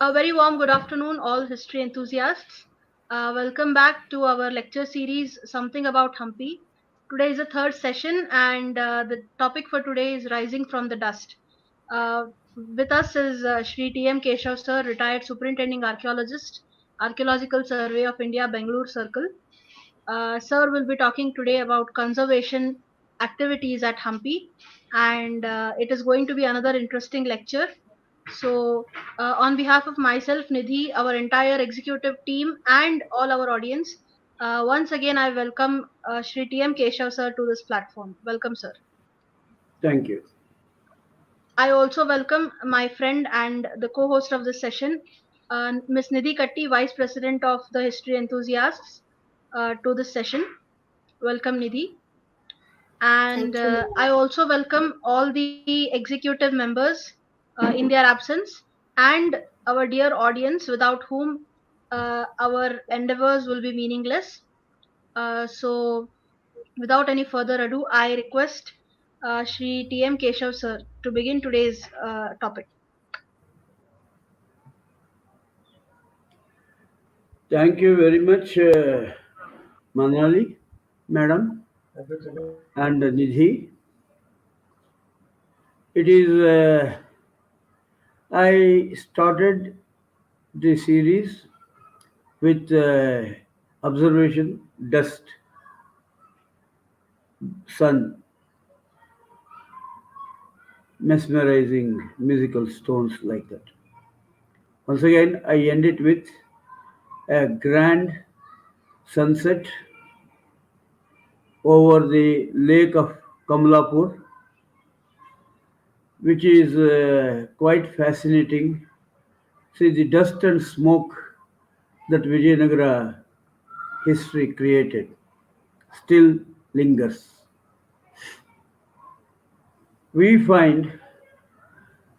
A very warm good afternoon, all history enthusiasts. Welcome back to our lecture series, Something About Hampi. Today is the third session, and the topic for today is Rising from the Dust. With us is Shri T M Keshava, sir, retired Superintending Archaeologist, Archaeological Survey of India, Bengaluru Circle. Sir will be talking today about conservation activities at Hampi, and it is going to be another interesting lecture. So, on behalf of myself, Nidhi, our entire executive team, and all our audience, once again I welcome Shri T M Keshav sir to this platform. Welcome, sir. Thank you. I also welcome my friend and the co-host of this session, Ms. Nidhi Katti, Vice President of the History Enthusiasts, to this session. Welcome, Nidhi. And Thank you. I also welcome all the executive members in their absence and our dear audience without whom our endeavors will be meaningless. So, without any further ado, I request Shri T M Keshav sir to begin today's topic. Thank you very much, Manali, Madam, and Nidhi. It is, I started the series with observation, dust, sun, mesmerizing musical stones like that. Once again, I end it with a grand sunset over the lake of Kamalapur, which is quite fascinating. See, the dust and smoke that Vijayanagara history created still lingers. We find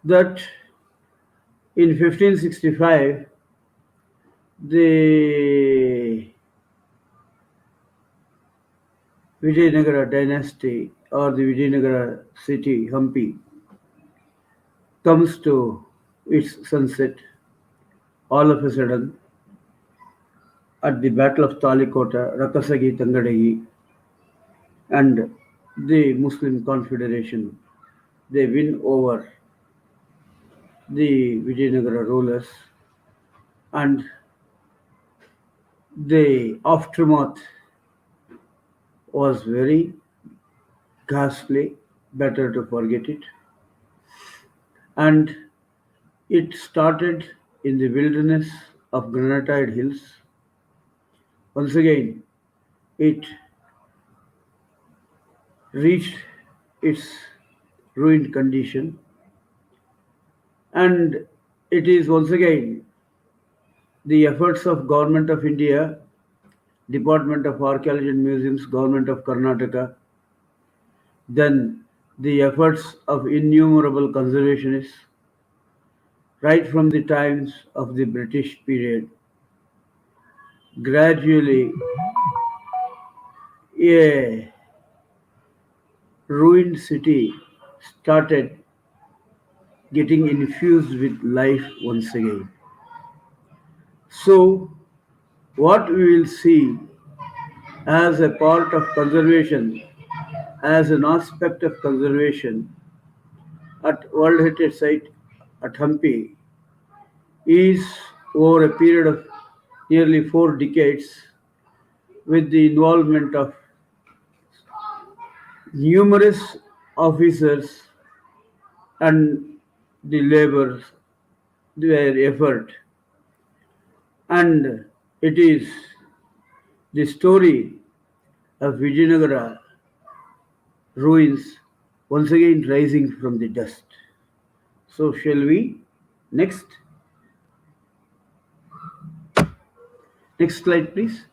that in 1565, the Vijayanagara dynasty or the Vijayanagara city, Hampi, comes to its sunset all of a sudden at the Battle of Talikota, Rakasagi Tangadagi, and the Muslim Confederation. They win over the Vijayanagara rulers, and the aftermath was very ghastly, better to forget it. And it started in the wilderness of granitite hills. Once again, it reached its ruined condition, and it is once again the efforts of Government of India, Department of Archaeology and Museums, Government of Karnataka, then the efforts of innumerable conservationists right from the times of the British period. Gradually, a ruined city started getting infused with life once again. So, what we will see as a part of conservation, as an aspect of conservation at World Heritage Site at Hampi, is over a period of nearly 4 decades with the involvement of numerous officers and the laborers, their effort. And it is the story of Vijayanagara ruins once again rising from the dust. So, shall we? Next. Next slide, please.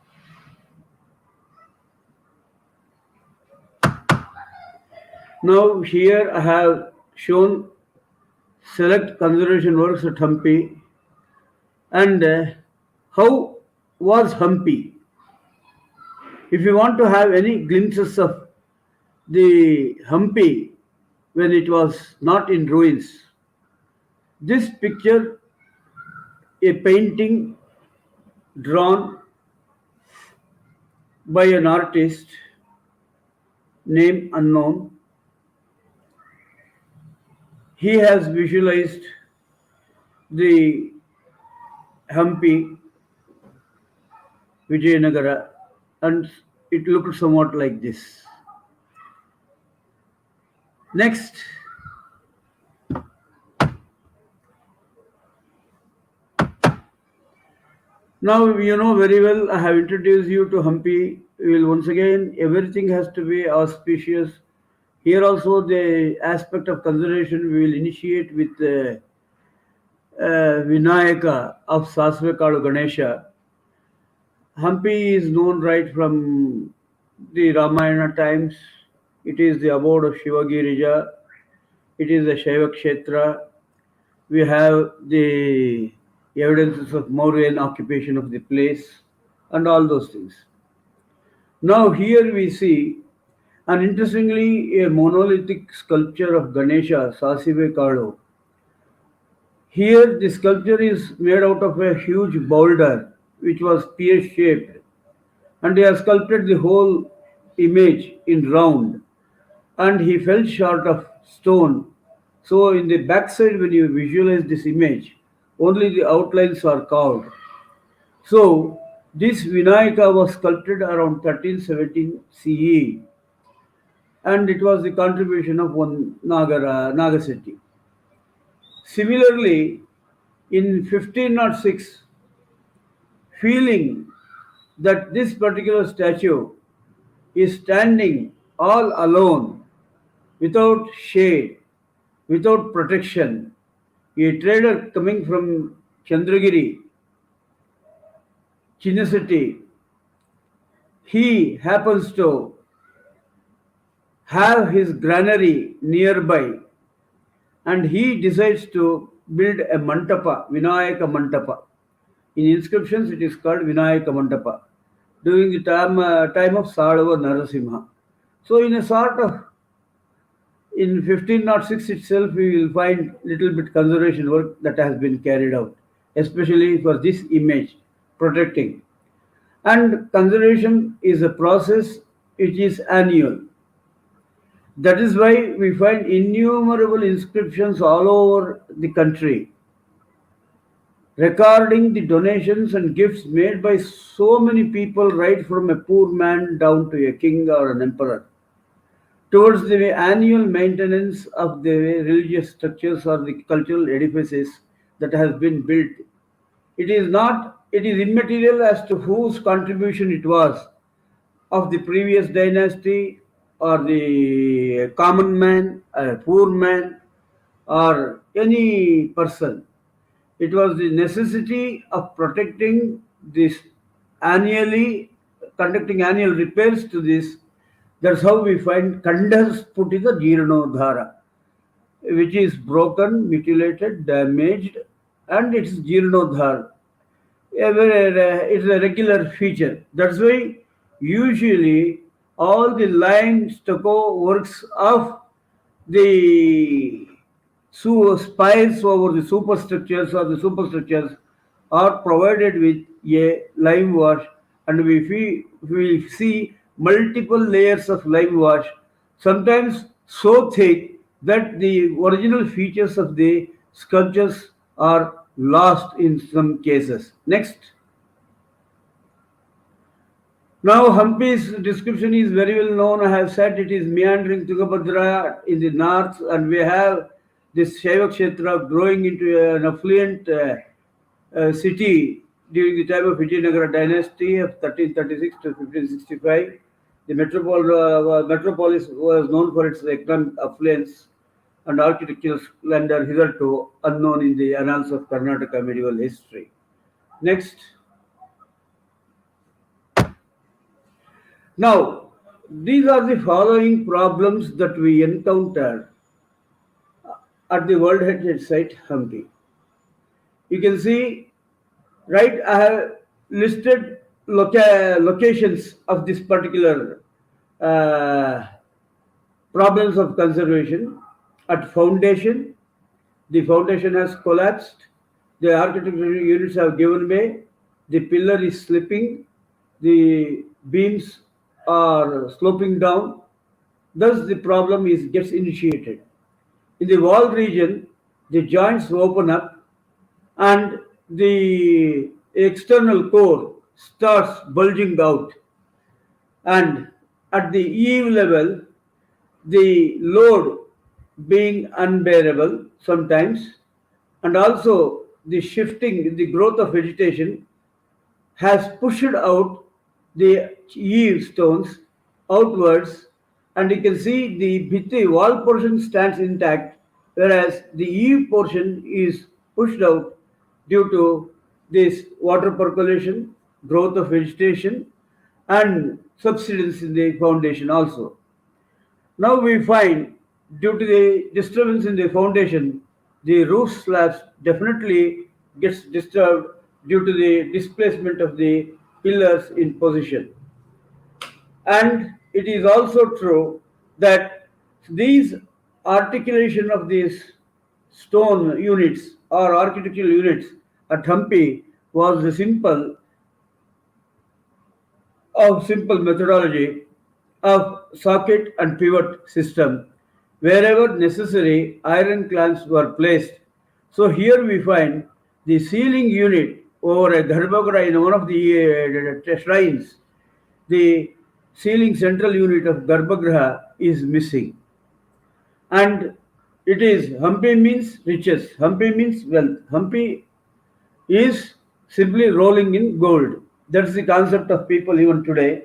Now, here I have shown select conservation works at Hampi and how was Hampi. If you want to have any glimpses of the Hampi when it was not in ruins, this picture a painting drawn by an artist, name unknown. He has visualized the Hampi, Vijayanagara, and it looked somewhat like this. Next, now you know very well, I have introduced you to Hampi. We will once again, everything has to be auspicious. Here also, the aspect of conservation we will initiate with Vinayaka of Sasvekalu Ganesha. Hampi is known right from the Ramayana times. It is the abode of Shivagirija. It is a Shaiva Kshetra. We have the evidences of Mauryan occupation of the place and all those things. Now here we see, and interestingly, a monolithic sculpture of Ganesha, Sasive Kalo. Here the sculpture is made out of a huge boulder which was pear shaped, and he has sculpted the whole image in round, and he fell short of stone. So in the backside, when you visualize this image, only the outlines are carved. So this Vinayaka was sculpted around 1317 CE, and it was the contribution of one Nagaseti. Similarly, in 1506, feeling that this particular statue is standing all alone, without shade, without protection, a trader coming from Chandragiri, Chinnaseti, he happens to have his granary nearby, and he decides to build a mantapa, Vinayaka Mantapa. In inscriptions, it is called Vinayaka Mantapa during the time of Sadava Narasimha. So, in a sort of in 1506 itself, we will find little bit conservation work that has been carried out, especially for this image protecting. And conservation is a process which is annual. That is why we find innumerable inscriptions all over the country recording the donations and gifts made by so many people, right from a poor man down to a king or an emperor, towards the annual maintenance of the religious structures or the cultural edifices that has been built. It is immaterial as to whose contribution it was, of the previous dynasty or the common man, a poor man, or any person. It was the necessity of protecting this annually, conducting annual repairs to this. That's how we find Kandas put in the Jirnodhara, which is broken, mutilated, damaged, and it's Jirnodhar. It's a regular feature. That's why usually all the lime stucco works of the spires over the superstructures or the superstructures are provided with a lime wash, and we see multiple layers of lime wash, sometimes so thick that the original features of the sculptures are lost in some cases. Next. Now, Hampi's description is very well known. I have said it is meandering Tungabhadra in the north, and we have this Shaiva Kshetra growing into an affluent city during the time of Vijayanagara dynasty of 1336 to 1565. The metropolis was known for its economic affluence and architectural splendor, hitherto unknown in the annals of Karnataka medieval history. Next. Now, these are the following problems that we encounter at the World Heritage Site Hampi. You can see, right, I have listed locations of this particular uh, problems of conservation. At foundation, the foundation has collapsed. the architectural units have given way, the pillar is slipping, the beams are sloping down, thus the problem is gets initiated. In the wall region, the joints open up and the external core starts bulging out, and at the eave level the load being unbearable sometimes, and also the shifting, the growth of vegetation has pushed out the eave stones outwards, and you can see the bhitti wall portion stands intact, whereas the eave portion is pushed out due to this water percolation, growth of vegetation, and subsidence in the foundation also. Now we find, due to the disturbance in the foundation, the roof slabs definitely gets disturbed due to the displacement of the pillars in position. And it is also true that these articulation of these stone units or architectural units at Hampi was simple methodology of socket and pivot system. Wherever necessary, iron clamps were placed. So here we find the ceiling unit over a garbhagriha in one of the shrines. The ceiling central unit of garbhagriha is missing, and it is Hampi means riches. Hampi means wealth. Hampi is simply rolling in gold. That's the concept of people even today.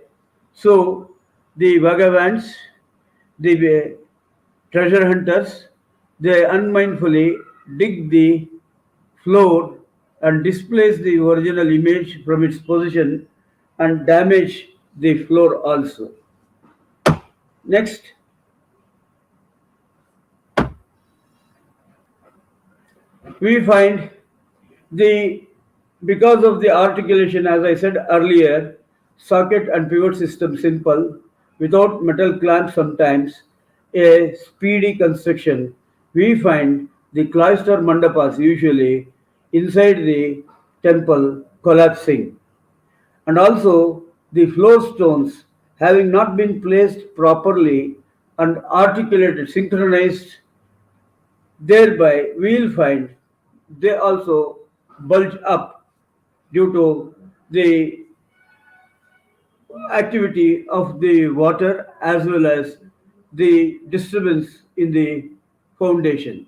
So the vagabonds, the treasure hunters, they unmindfully dig the floor and displace the original image from its position and damage the floor also. Next, we find the because of the articulation, as I said earlier, socket and pivot system simple, without metal clamps sometimes, a speedy construction. We find the cloister mandapas usually inside the temple collapsing, and also the floor stones having not been placed properly and articulated, synchronized. Thereby, we will find they also bulge up due to the activity of the water as well as the disturbance in the foundation.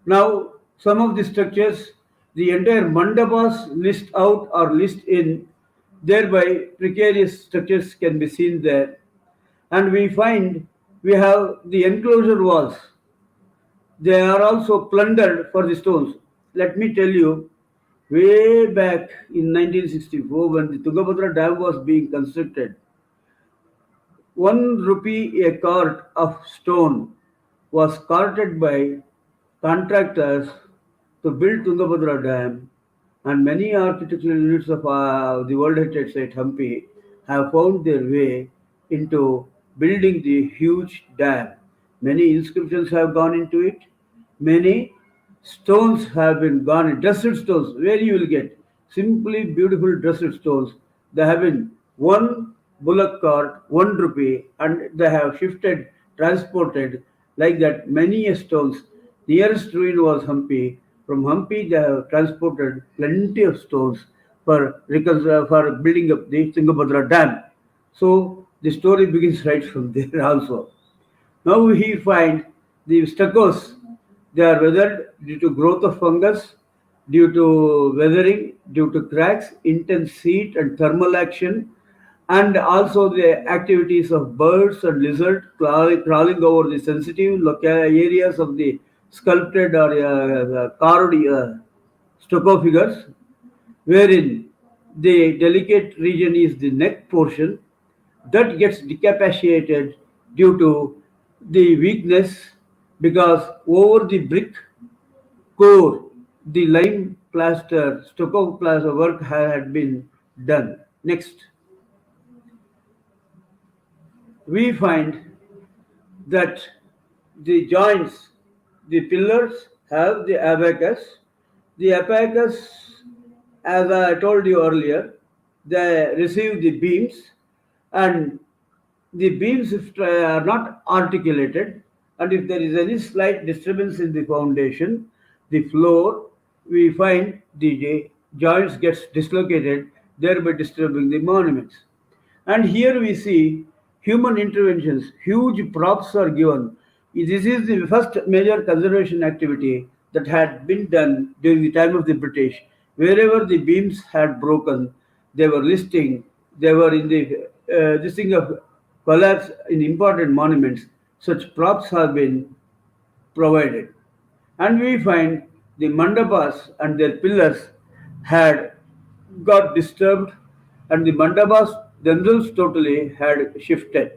Now, some of the structures, the entire mandapas list out or list in, thereby precarious structures can be seen there. And we find we have the enclosure walls. They are also plundered for the stones. Let me tell you, way back in 1964, when the Tungabhadra Dam was being constructed, 1 rupee a cart of stone was carted by contractors to build Tungabhadra Dam, and many architectural units of the World Heritage Site Hampi have found their way into building the huge dam. Many inscriptions have gone into it. Many stones have been gone, dressed stones, where you will get simply beautiful dressed stones. They have been one bullock cart, 1 rupee, and they have shifted, transported like that many stones. Nearest ruin was Hampi. From Hampi, they have transported plenty of stones for building up the Tungabhadra Dam. So the story begins right from there also. Now we find the stuccos, they are weathered due to growth of fungus, due to weathering, due to cracks, intense heat and thermal action, and also the activities of birds and lizards crawling over the sensitive areas of the sculpted or carved stucco figures, wherein the delicate region is the neck portion that gets decapitated due to the weakness, because over the brick core the lime plaster stucco plaster work had been done. Next, we find that the joints, the pillars have the abacus, The abacus, as I told you earlier, they receive the beams, and the beams if, are not articulated, and if there is any slight disturbance in the foundation, the floor, we find the joints gets dislocated, thereby disturbing the monuments. And here we see human interventions, huge props are given. This is the first major conservation activity that had been done during the time of the British. Wherever the beams had broken, they were listing, they were in the this thing of collapse in important monuments. Such props have been provided. And we find the mandapas and their pillars had got disturbed, and the mandabas themselves totally had shifted.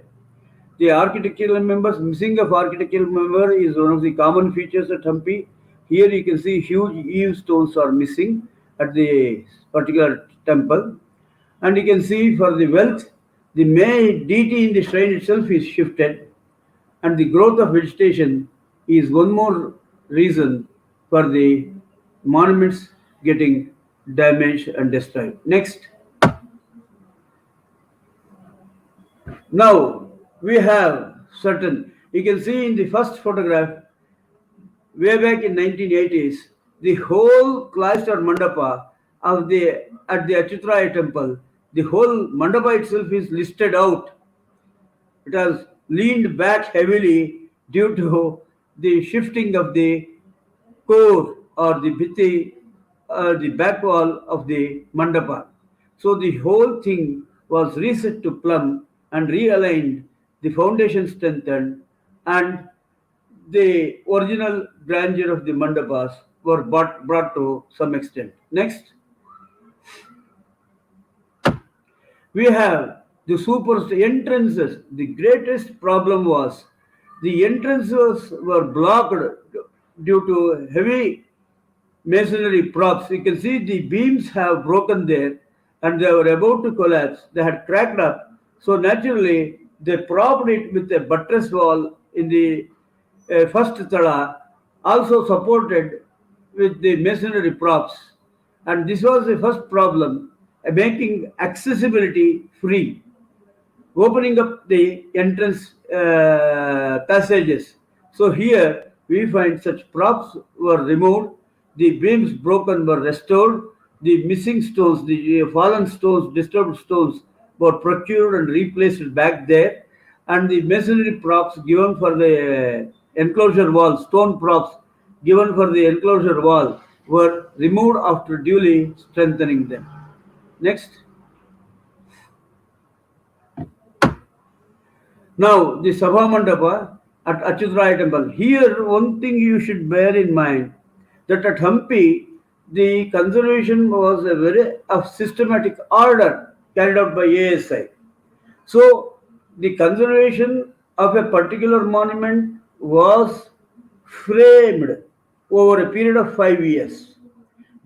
The architectural members, missing of architectural member is one of the common features at Hampi. Here you can see huge eave stones are missing at the particular temple. And you can see for the wealth, the main deity in the shrine itself is shifted, and the growth of vegetation is one more reason for the monuments getting damaged and destroyed. Next, now we have certain, you can see in the first photograph way back in 1980s, the whole cloister mandapa of the at the Achutraya temple, the whole mandapa itself is listed out. It has leaned back heavily due to the shifting of the core or the bhitti, the back wall of the mandapa. So the whole thing was reset to plumb and realigned, the foundation strengthened, and the original grandeur of the mandapas were brought to some extent. Next, we have the super entrances. The greatest problem was the entrances were blocked due to heavy masonry props. You can see the beams have broken there, and they were about to collapse. They had cracked up. So naturally, they propped it with a buttress wall in the first tala, also supported with the masonry props. And this was the first problem, making accessibility free, opening up the entrance passages. So here we find such props were removed, the beams broken were restored, the missing stones, the fallen stones, disturbed stones were procured and replaced back there, and the masonry props given for the enclosure wall, stone props given for the enclosure wall, were removed after duly strengthening them. Next. Now, the Sabha Mandapa at Achyutraya temple. Here, one thing you should bear in mind that at Hampi, the conservation was a very of systematic order carried out by ASI. So, the conservation of a particular monument was framed over a period of 5 years,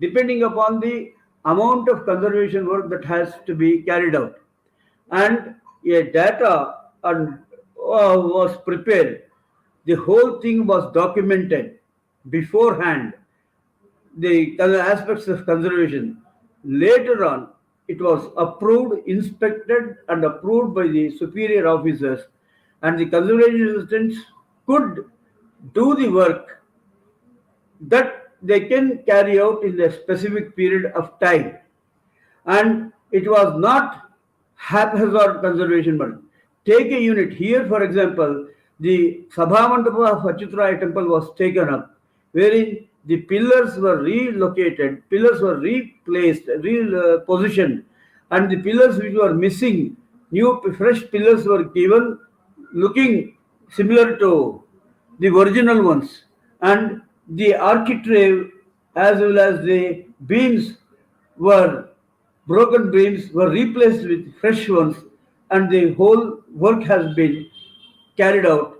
depending upon the amount of conservation work that has to be carried out. And a data was prepared. The whole thing was documented beforehand, the aspects of conservation. Later on, it was approved, inspected, and approved by the superior officers, and the conservation assistants could do the work that they can carry out in a specific period of time. And it was not haphazard conservation work. Take a unit here, for example, the Sabha Mandapa of Achyutraya temple was taken up, wherein the pillars were relocated, pillars were replaced, repositioned, and the pillars which were missing, new fresh pillars were given, looking similar to the original ones, and the architrave as well as the beams were broken beams were replaced with fresh ones, and the whole work has been carried out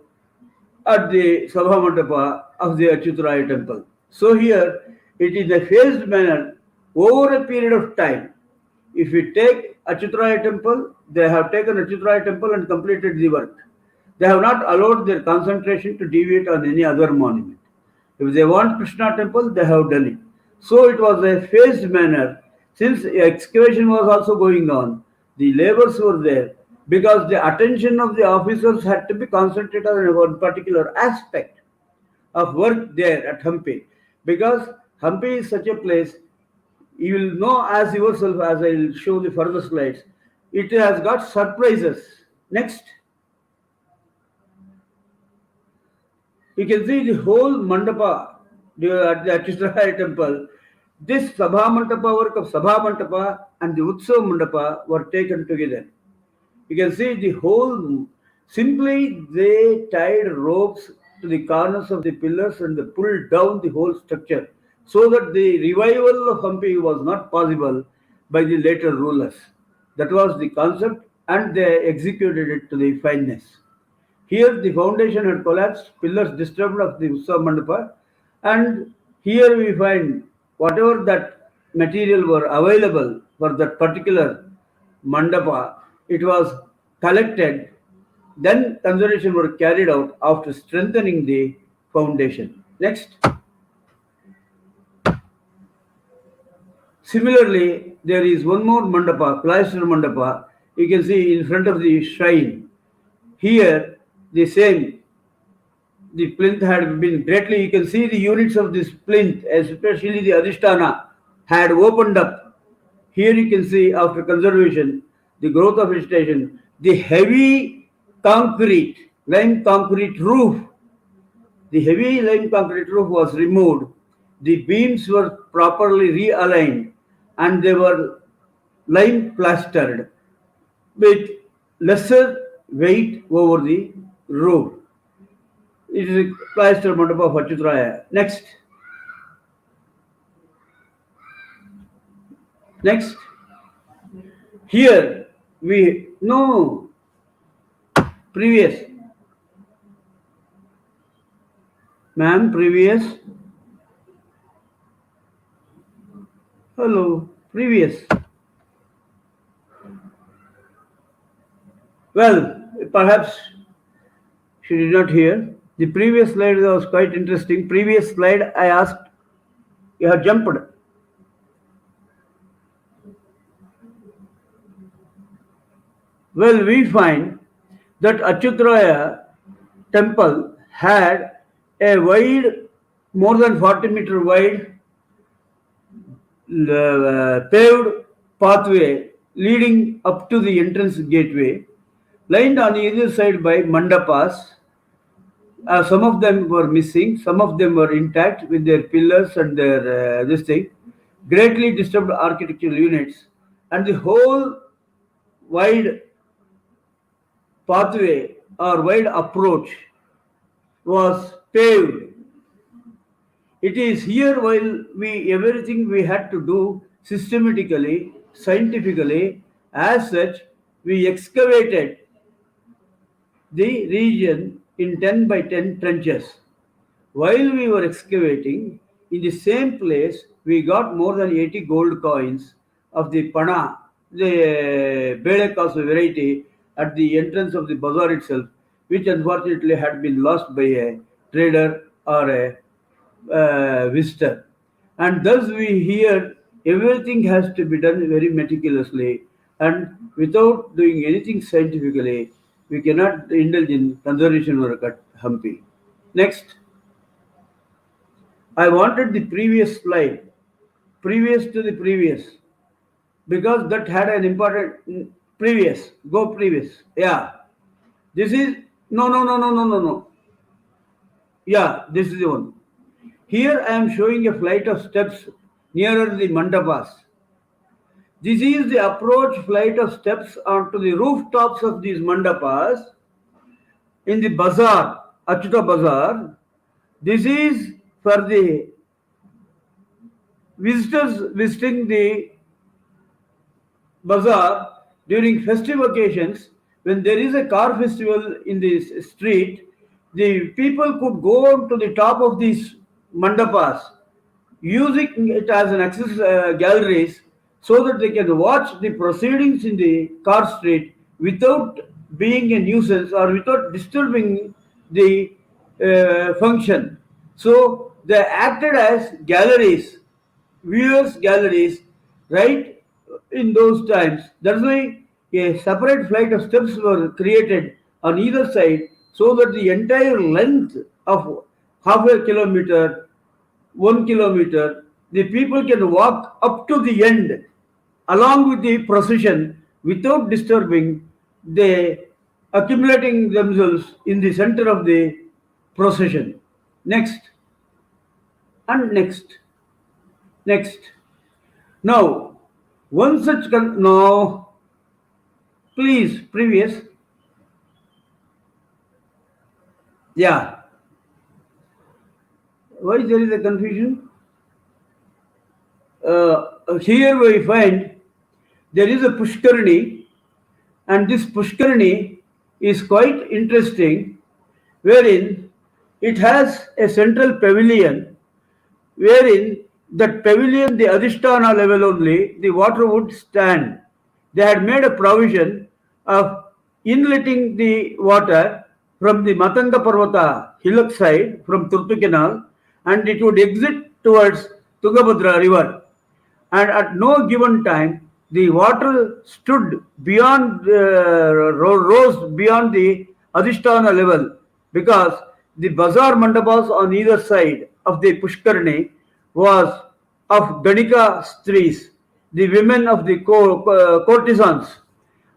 at the Sabha Mandapa of the Achyutraya temple. So here it is a phased manner over a period of time. If we take Achyutraya temple, they have taken Achyutraya temple and completed the work. They have not allowed their concentration to deviate on any other monument. If they want Krishna temple, they have done it. So it was a phased manner. Since excavation was also going on, the labors were there because the attention of the officers had to be concentrated on one particular aspect of work there at Hampi. Because Hampi is such a place, you will know as yourself as I will show the further slides. It has got surprises. Next, you can see the whole mandapa at the Achyutaraya temple. This Sabha Mandapa work of Sabha Mandapa and the Utsav Mandapa were taken together. You can see the whole, simply they tied ropes to the corners of the pillars and they pulled down the whole structure so that the revival of Hampi was not possible by the later rulers. That was the concept and they executed it to the fineness. Here the foundation had collapsed, pillars disturbed of the Utsav Mandapa, and here we find whatever that material were available for that particular mandapa, it was collected, then conservation were carried out after strengthening the foundation. Next. Similarly, there is one more mandapa, cloister mandapa, you can see in front of the shrine. Here, the same, the plinth had been greatly, you can see the units of this plinth, especially the Adhisthana, had opened up. Here you can see after conservation, the growth of vegetation, the heavy concrete, lime concrete roof, the heavy lime concrete roof was removed, the beams were properly realigned, and they were lime plastered with lesser weight over the roof. It is a plaster mandapa of Achyutaraya. Next. Next. Here we no previous. Ma'am, previous. Hello, previous. Well, perhaps she did not hear. The previous slide was quite interesting. Previous slide I asked, you have jumped. Well, we find that Achyutaraya temple had a wide, more than 40-meter wide paved pathway leading up to the entrance gateway, lined on either side by mandapas. Some of them were missing, some of them were intact with their pillars and their this thing, greatly disturbed architectural units, and the whole wide pathway or wide approach was paved. It is here while we everything we had to do systematically, scientifically, as such, we excavated the region in 10 by 10 trenches. While we were excavating, in the same place, we got more than 80 gold coins of the Pana, the Belekas variety, at the entrance of the bazaar itself, which unfortunately had been lost by a trader or a visitor. And thus we hear everything has to be done very meticulously, and without doing anything scientifically, we cannot indulge in conservation work at Hampi. Next, I wanted the previous slide, previous to the previous, because that had an important previous. Go previous. Yeah. This is no. Yeah, this is the one. Here I am showing a flight of steps nearer the mandapas. This is the approach flight of steps onto the rooftops of these mandapas in the bazaar, Achyuta Bazaar. This is for the visitors visiting the bazaar during festive occasions. When there is a car festival in this street, the people could go to the top of these mandapas, using it as an access galleries, so that they can watch the proceedings in the car street without being a nuisance or without disturbing the function. So they acted as galleries viewers galleries right in those times. That's why a separate flight of steps were created on either side so that the entire length of half a kilometer, 1 kilometer, the people can walk up to the end along with the procession without disturbing the accumulating themselves in the center of the procession. Next and next. Next. Now, one such no, please, previous. Yeah. Why there is a confusion? Here we find there is a Pushkarani, and this Pushkarani is quite interesting, wherein it has a central pavilion, wherein that pavilion, the Adhisthana level only, the water would stand. They had made a provision of inletting the water from the Matanga Parvata hillock side from Turtu Canal, and it would exit towards Tungabhadra river, and at no given time the water stood beyond rose beyond the Adhisthana level, because the bazaar mandapas on either side of the Pushkarani was of Ganika strees, the women of the courtesans.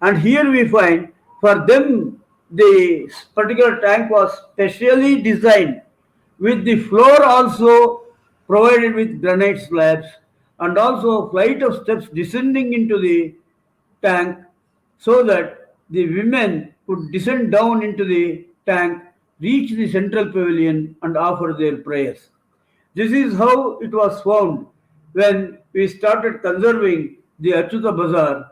And here we find for them the particular tank was specially designed with the floor also provided with granite slabs, and also a flight of steps descending into the tank so that the women could descend down into the tank, reach the central pavilion, and offer their prayers. This is how it was found when we started conserving the Achyuta Bazaar,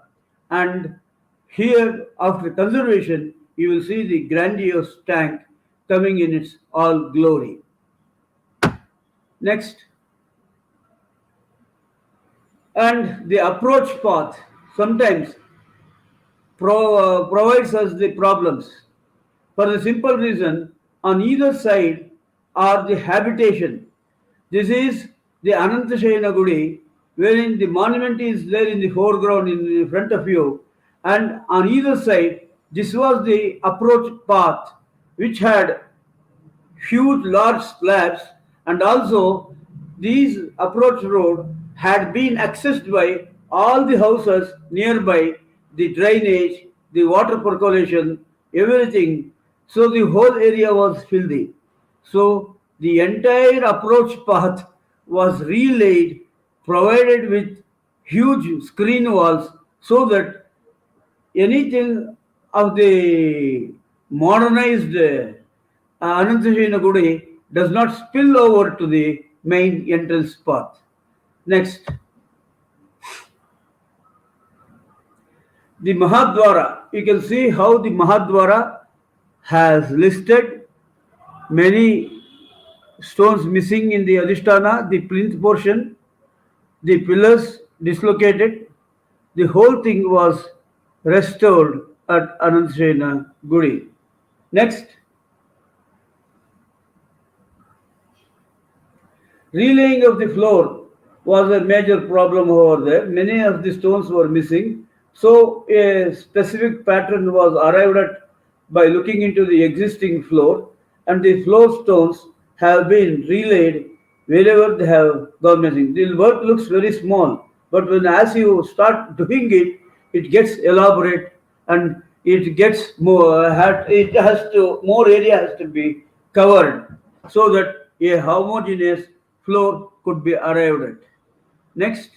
and here, after conservation, you will see the grandiose tank coming in its all glory. Next, and the approach path sometimes provides us the problems for the simple reason on either side are the habitation. This is the Anantashayana Gudi, wherein the monument is there in the foreground in the front of you, and on either side this was the approach path which had huge large slabs, and also these approach road had been accessed by all the houses nearby, the drainage, the water percolation, everything. So the whole area was filthy. So the entire approach path was relaid, provided with huge screen walls, so that anything of the modernized Anantashayana Gudi does not spill over to the main entrance path. Next, the Mahadwara. You can see how the Mahadwara has listed many stones missing in the Adhisthana, the plinth portion, the pillars dislocated. The whole thing was restored at Anantashayana Gudi. Next, relaying of the floor was a major problem over there. Many of the stones were missing. So a specific pattern was arrived at by looking into the existing floor, and the floor stones have been relayed wherever they have gone missing. The work looks very small, but when as you start doing it, it gets elaborate, and it gets more. It has to more area has to be covered so that a homogeneous floor could be arrived at. Next,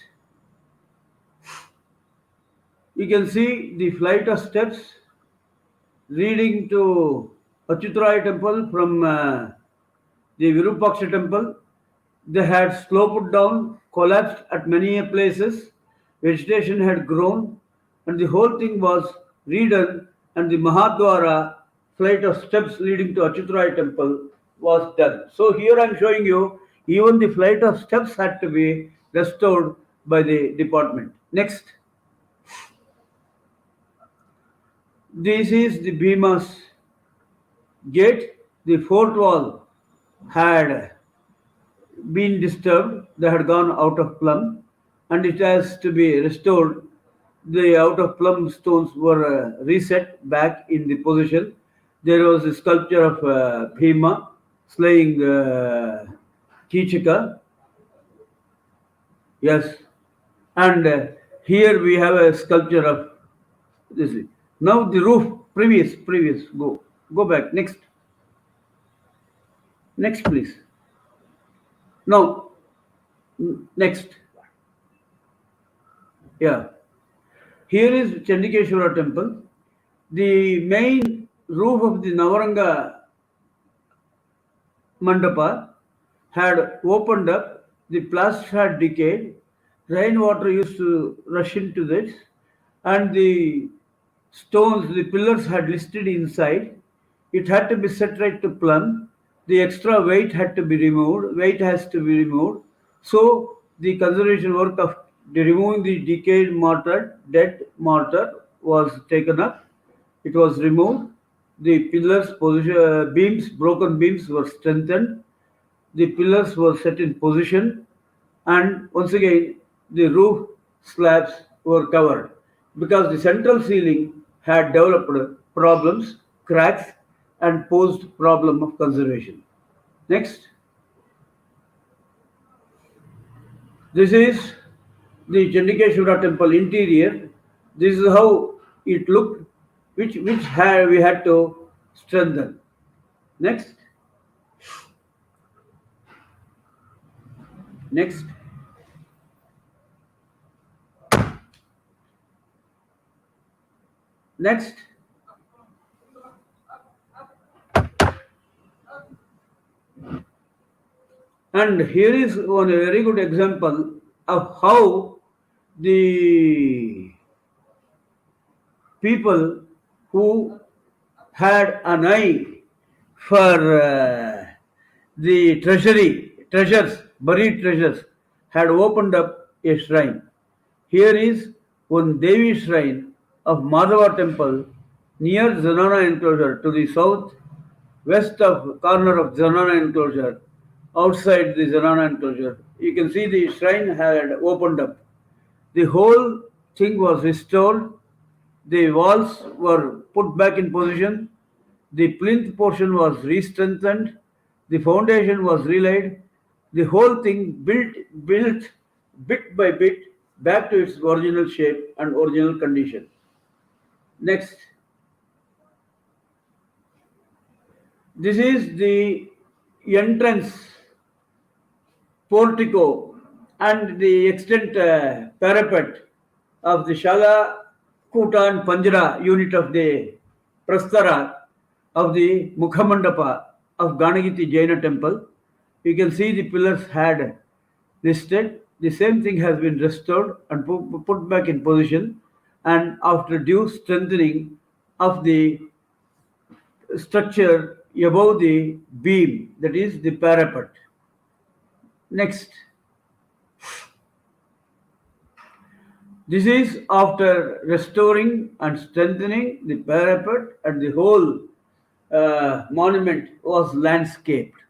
you can see the flight of steps leading to Achyutaraya temple from the Virupaksha temple. They had sloped down, collapsed at many places. Vegetation had grown, and the whole thing was redone, and the Mahadwara flight of steps leading to Achyutaraya temple was done. So here I am showing you even the flight of steps had to be restored by the department. Next, this is the Bhima's gate. The fort wall had been disturbed, they had gone out of plumb, and it has to be restored. The out of plumb stones were reset back in the position. There was a sculpture of Bhima slaying Kichika. Yes, and here we have a sculpture of this. Now the roof, previous, go back, next please. Now, next, yeah. Here is Chandikeshwara temple. The main roof of the Navaranga mandapa had opened up, the plaster had decayed, rainwater used to rush into this, and the stones, the pillars had listed inside. It had to be set right to plumb. The extra weight had to be removed. Weight has to be removed. So the conservation work of removing the decayed mortar, dead mortar, was taken up. It was removed. The pillars, beams, broken beams were strengthened. The pillars were set in position, and once again the roof slabs were covered because the central ceiling had developed problems, cracks, and posed problem of conservation. Next, this is the Chandikeshwara temple interior. This is how it looked, which we had to strengthen. Next, next. Next, and here is one very good example of how the people who had an eye for the treasures, buried treasures, had opened up a shrine. Here is one Devi shrine of Madhava temple near Zanana enclosure to the south west of corner of Zanana enclosure, outside the Zanana enclosure. You can see the shrine had opened up. The whole thing was restored. The walls were put back in position. The plinth portion was re-strengthened. The foundation was relaid. The whole thing built bit by bit back to its original shape and original condition. Next. This is the entrance portico and the extent parapet of the Shala Kuta and Panjara unit of the Prastara of the Mukhamandapa of Ganagiti Jaina temple. You can see the pillars had listed. The same thing has been restored and put back in position, and after due strengthening of the structure above the beam, that is the parapet. Next. This is after restoring and strengthening the parapet, and the whole monument was landscaped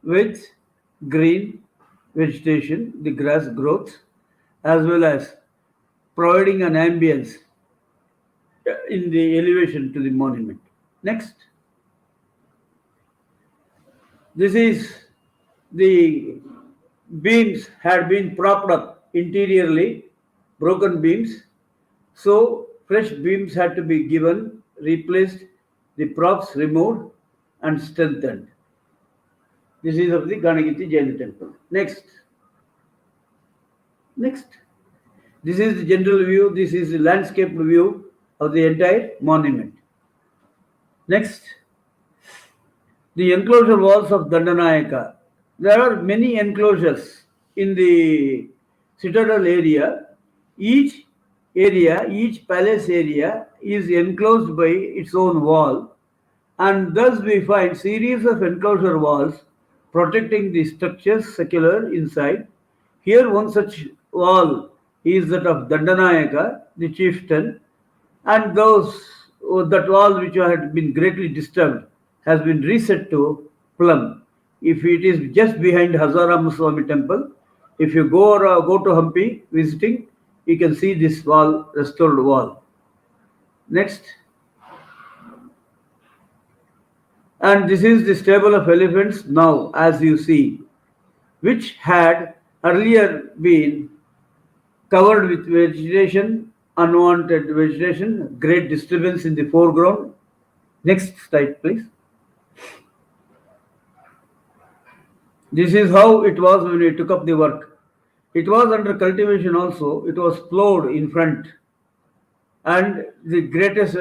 with green vegetation, the grass growth, as well as providing an ambience in the elevation to the monument. Next. This is the beams had been propped up interiorly, broken beams. So fresh beams had to be given, replaced, the props removed and strengthened. This is of the Ganagiti Jaina temple. Next. Next. This is the general view. This is the landscape view of the entire monument. Next. The enclosure walls of Dandanayaka. There are many enclosures in the citadel area. Each palace area is enclosed by its own wall, and thus we find series of enclosure walls protecting the structures secular inside. Here one such wall is that of Dandanayaka, the chieftain, and that wall which had been greatly disturbed has been reset to plumb. If it is just behind Hazaramaswamy temple, if you go to Hampi visiting, you can see this wall, restored wall. Next. And this is the stable of elephants now, as you see, which had earlier been covered with vegetation, unwanted vegetation, great disturbance in the foreground. Next slide, please. This is how it was when we took up the work. It was under cultivation also. It was plowed in front, and the greatest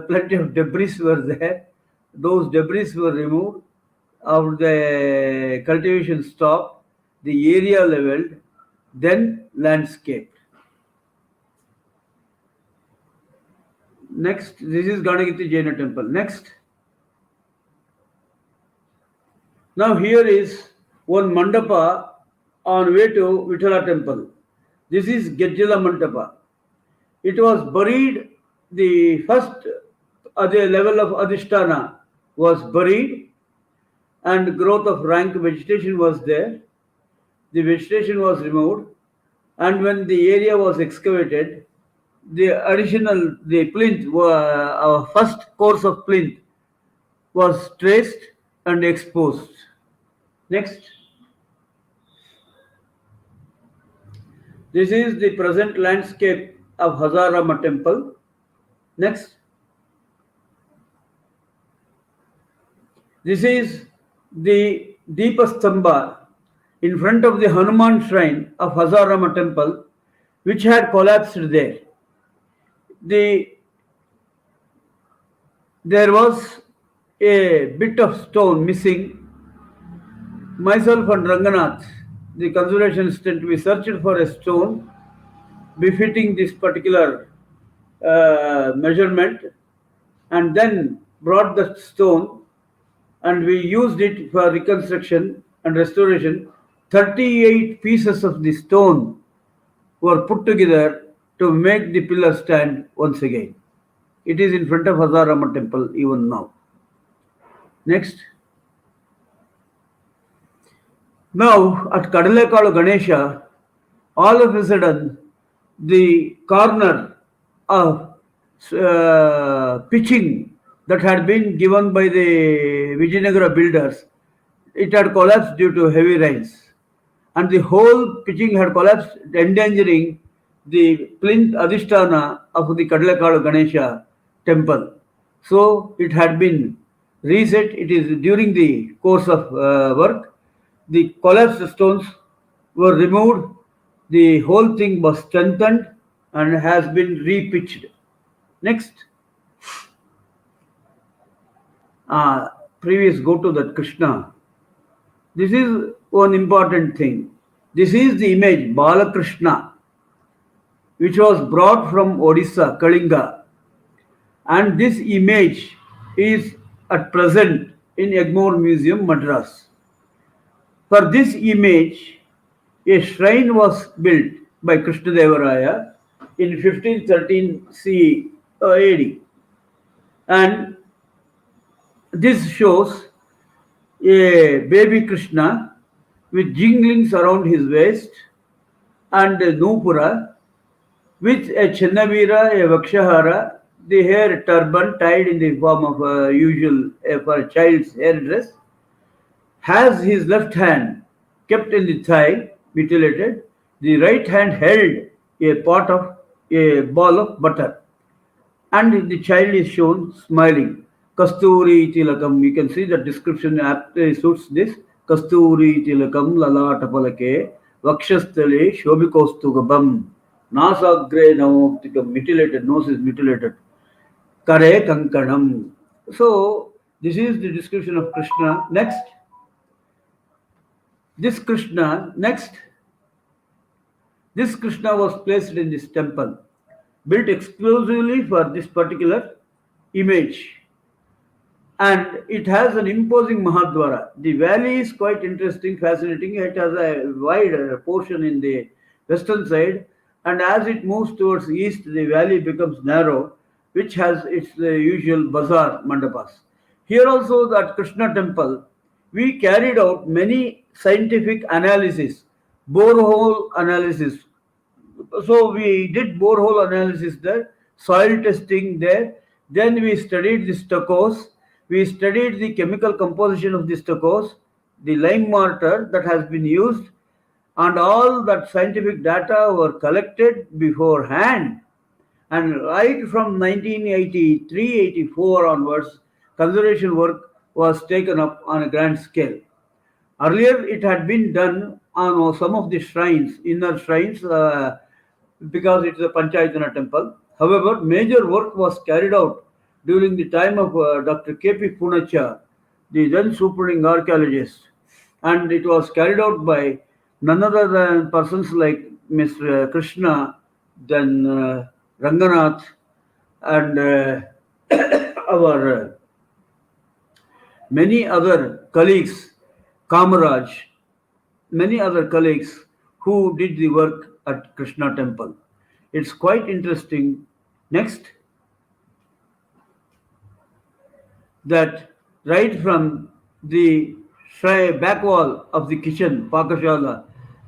plenty of debris were there. Those debris were removed. After the cultivation stopped, the area leveled, then landscaped. Next, this is Ganagiti Jaina temple. Next. Now here is one mandapa on way to Vithala temple. This is Gejjala Mandapa. It was buried, the first at the level of Adhisthana was buried, and growth of rank vegetation was there. The vegetation was removed, and when the area was excavated, the plinth, our first course of plinth was traced and exposed. Next. This is the present landscape of Hazarama temple. Next. This is the Deepastamba in front of the Hanuman shrine of Hazarama temple, which had collapsed there. There was a bit of stone missing. Myself and Ranganath, the conservation assistant, we searched for a stone befitting this particular measurement, and then brought the stone, and we used it for reconstruction and restoration. 38 pieces of the stone were put together to make the pillar stand once again. It is in front of Hazarama temple even now. Next. Now at Kadalekalu Ganesha, all of a sudden the corner of pitching that had been given by the Vijayanagara builders, it had collapsed due to heavy rains, and the whole pitching had collapsed, endangering the plinth Adhisthana of the Kadalekalu Ganesha temple. So it had been reset. It is during the course of work. The collapsed stones were removed. The whole thing was strengthened and has been repitched. Next. Previous, go to that Krishna. This is one important thing. This is the image Balakrishna, which was brought from Odisha, Kalinga, and this image is at present in Egmore Museum, Madras. For this image, a shrine was built by Krishnadevaraya in 1513 CE AD, and this shows a baby Krishna with jinglings around his waist and a nupura with a Chennavira, a Vakshahara, the hair turban tied in the form of a usual for a child's hairdress, has his left hand kept in the thigh, mutilated, the right hand held a ball of butter, and the child is shown smiling. Kasturi tilakam, you can see the description aptly suits this. Kasturi tilakam lalatapalake vakshastale shobikostugabam nasagre namoptikam, mutilated, nose is mutilated. Kare kankanam. So this is the description of Krishna. Next. This Krishna was placed in this temple, built exclusively for this particular image. And it has an imposing Mahadwara. The valley is quite interesting, fascinating. It has a wide portion in the western side, and as it moves towards east, the valley becomes narrow, which has its usual bazaar mandapas. Here also, that Krishna temple We carried out many scientific analysis, borehole analysis. So we did borehole analysis there, soil testing there. Then we studied the stuccos. We studied the chemical composition of the stuccos, the lime mortar that has been used, and all that scientific data were collected beforehand. And right from 1983-84 onwards, conservation work was taken up on a grand scale. Earlier, it had been done on some of the shrines, inner shrines, because it is a Panchayatana temple. However, major work was carried out during the time of Dr. K.P. Punacha, the then superintending archaeologist, and it was carried out by none other than persons like Mr. Krishna, then Ranganath, and our many other colleagues, Kamaraj, many other colleagues who did the work at Krishna temple. It's quite interesting. Next, that right from the back wall of the kitchen, Pakashala,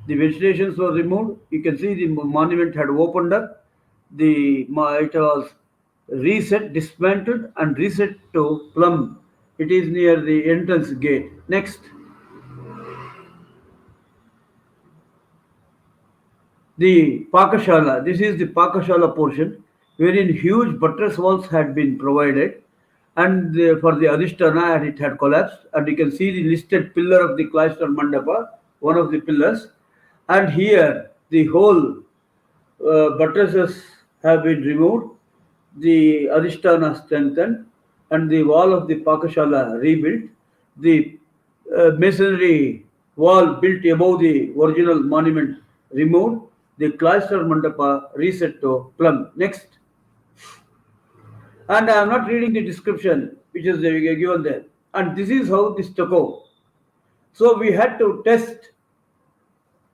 the vegetations were removed. You can see the monument had opened up. It was reset, dismantled, and reset to plumb. It is near the entrance gate. Next, the Pakashala. This is the Pakashala portion, wherein huge buttress walls had been provided, and for the Adhisthana, and it had collapsed. And you can see the listed pillar of the cloister mandapa, one of the pillars, and here the whole buttresses have been removed, the Adhisthana strengthened, and the wall of the Pakashala rebuilt. The masonry wall built above the original monument removed. The cloister mandapa reset to plumb. Next. And I am not reading the description which is given there. And this is how the stucco. So we had to test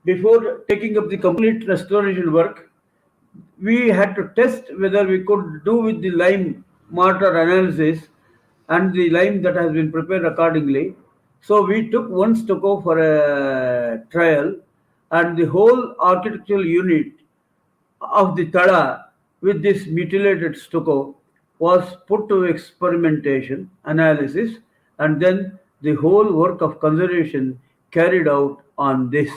before taking up the complete restoration work. We had to test whether we could do with the lime mortar analysis and the lime that has been prepared accordingly. So we took one stucco for a trial, and the whole architectural unit of the Tada with this mutilated stucco was put to experimentation, analysis, and then the whole work of conservation carried out on this.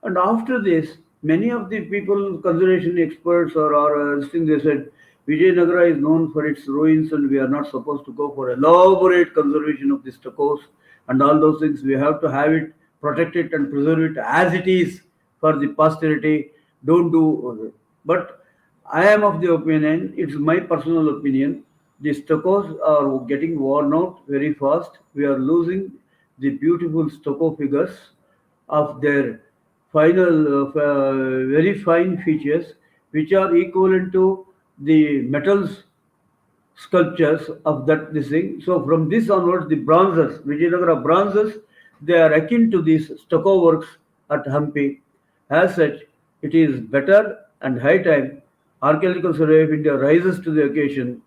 And after this, many of the people, conservation experts or thing, they said, Vijayanagara is known for its ruins and we are not supposed to go for elaborate conservation of the stuccos and all those things. We have to have it, protect it and preserve it as it is for the posterity. Don't do. But I am of the opinion, it's my personal opinion, the stuccos are getting worn out very fast. We are losing the beautiful stucco figures of their final, very fine features, which are equivalent to the metals sculptures of that this thing. So from this onwards, the bronzes, Vijayanagara bronzes, they are akin to these stucco works at Hampi. As such, it is better and high time Archaeological Survey of India rises to the occasion.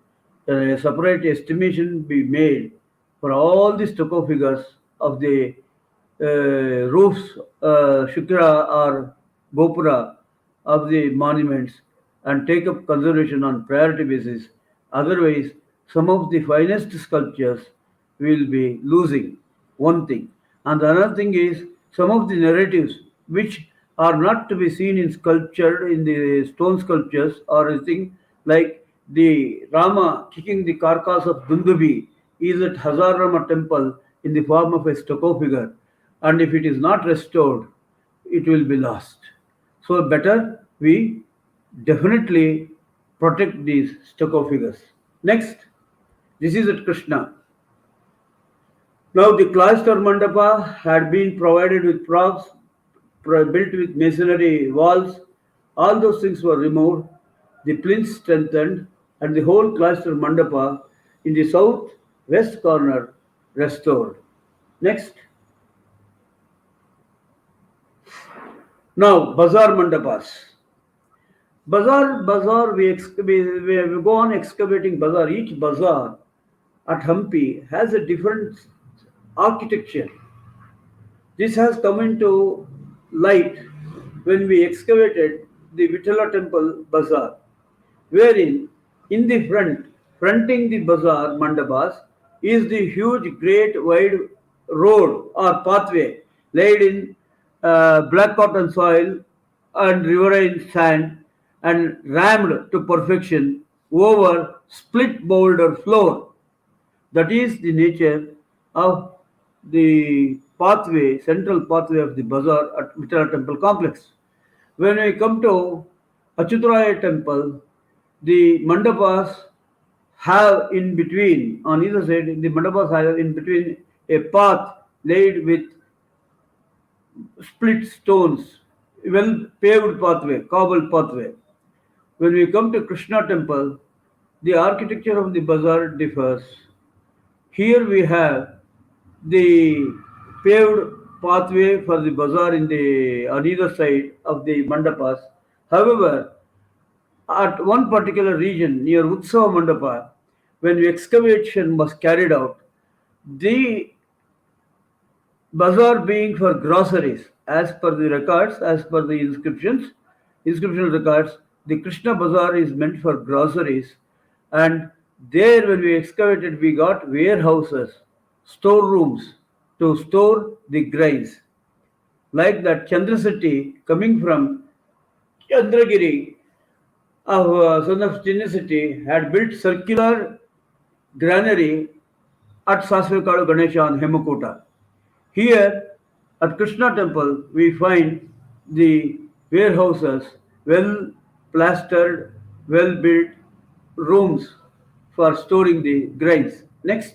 A separate estimation be made for all the stucco figures of the roofs, Shukra or Gopura of the monuments and take up conservation on priority basis. Otherwise, some of the finest sculptures will be losing. One thing. And the another thing is some of the narratives which are not to be seen in sculpture, in the stone sculptures, or a thing like the Rama kicking the carcass of Dundubi is at Hazarama temple in the form of a stucco figure, and if it is not restored, it will be lost. So better we definitely protect these stucco figures. Next, this is at Krishna. Now the cloister mandapa had been provided with props, built with masonry walls. All those things were removed, the plinths strengthened, and the whole cloister mandapa in the south west corner restored. Next. Now, bazaar mandapas. Bazaar, we go on excavating bazaar. Each bazaar at Hampi has a different architecture. This has come into light when we excavated the Vitala temple bazaar, wherein in the front, fronting the bazaar mandapas, is the huge, great, wide road or pathway laid in black cotton soil and riverine sand and rammed to perfection over split boulder floor. That is the nature of the pathway, central pathway of the bazaar at Vitala temple complex. When we come to Achyutaraya temple, the mandapas have in between, on either side, the mandapas have in between a path laid with split stones, well paved pathway, cobbled pathway. When we come to Krishna temple, the architecture of the bazaar differs. Here we have the paved pathway for the bazaar in the on either side of the mandapas. However, at one particular region near Utsava Mandapa, when the excavation was carried out, the bazaar being for groceries, as per the records, as per the inscriptional records, the Krishna bazaar is meant for groceries, and there when we excavated, we got warehouses, storerooms to store the grains. Like that, Chandrasetti coming from Chandragiri of son of Chinnaseti had built circular granary at Sasvekadu Ganesha on Hemakota. Here at Krishna temple we find the warehouses, well plastered, well built rooms for storing the grains. Next,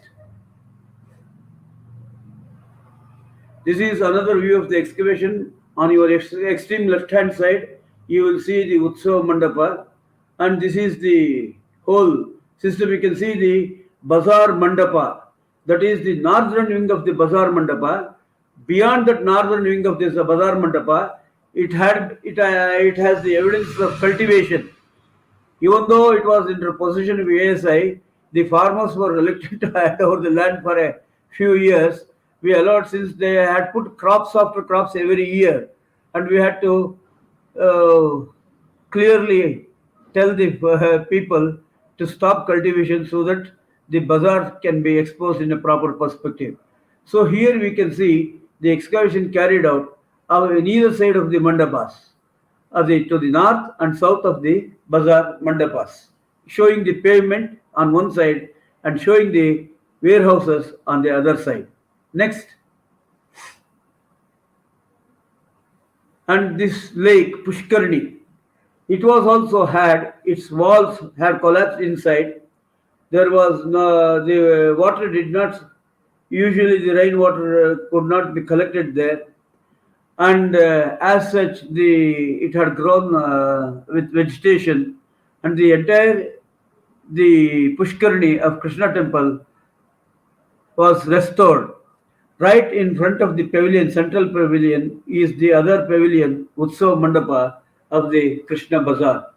this is another view of the excavation. On your extreme left hand side, you will see the Utsava Mandapa, and this is the whole system. You can see the Bazaar Mandapa, that is the northern wing of the Bazaar Mandapa. Beyond that northern wing of this Bazaar Mandapa, it has the evidence of cultivation. Even though it was in the possession of ASI, the farmers were reluctant to hand over the land for a few years. We allowed, since they had put crops after crops every year, and we had to uh, clearly tell the people to stop cultivation so that the bazaar can be exposed in a proper perspective. So here we can see the excavation carried out on either side of the mandapas, to the north and south of the bazaar mandapas, showing the pavement on one side and showing the warehouses on the other side. Next, and this lake Pushkarni, it was also had its walls had collapsed inside. There was no, the water did not, usually the rainwater could not be collected there, and as such the it had grown with vegetation, and the entire the Pushkarni of Krishna temple was restored. Right in front of the pavilion, central pavilion, is the other pavilion, Utsav Mandapa of the Krishna Bazaar.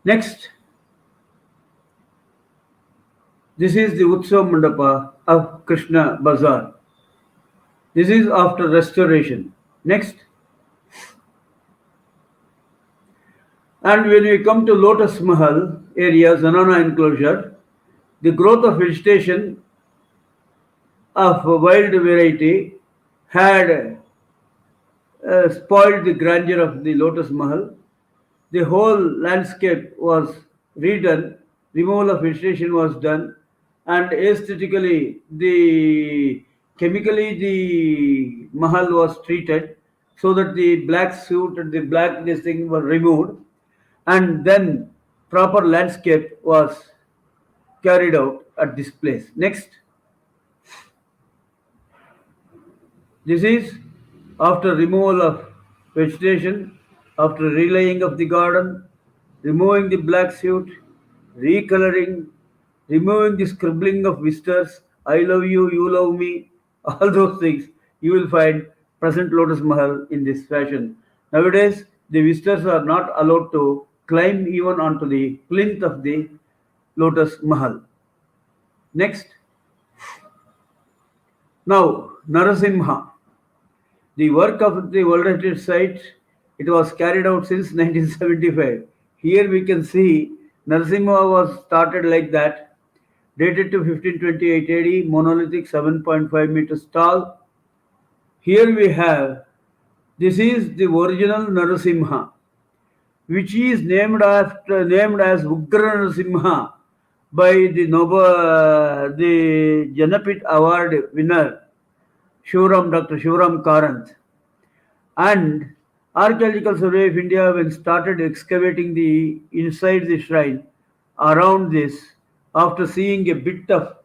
Next, this is the Utsav Mandapa of Krishna Bazaar. This is after restoration. Next, and when we come to Lotus Mahal area, Zanana enclosure, the growth of vegetation of wild variety had spoiled the grandeur of the Lotus Mahal. The whole landscape was redone, removal of vegetation was done, and aesthetically, the chemically the Mahal was treated so that the black suit and the black this thing were removed, and then proper landscape was carried out at this place. Next, this is after removal of vegetation, after relaying of the garden, removing the black suit, recoloring, removing the scribbling of visitors, I love you, you love me, all those things you will find present Lotus Mahal in this fashion. Nowadays, the visitors are not allowed to climb even onto the plinth of the Lotus Mahal. Next, Now, Narasimha, the work of the World Heritage Site, it was carried out since 1975. Here we can see Narasimha was started like that, dated to 1528 AD, monolithic 7.5 meters tall. Here we have, this is the original Narasimha, which is named as Ugra Narasimha by the Janapit Award winner Dr. Shivram Karanth. And Archaeological Survey of India, when started excavating the inside the shrine around this, after seeing a bit of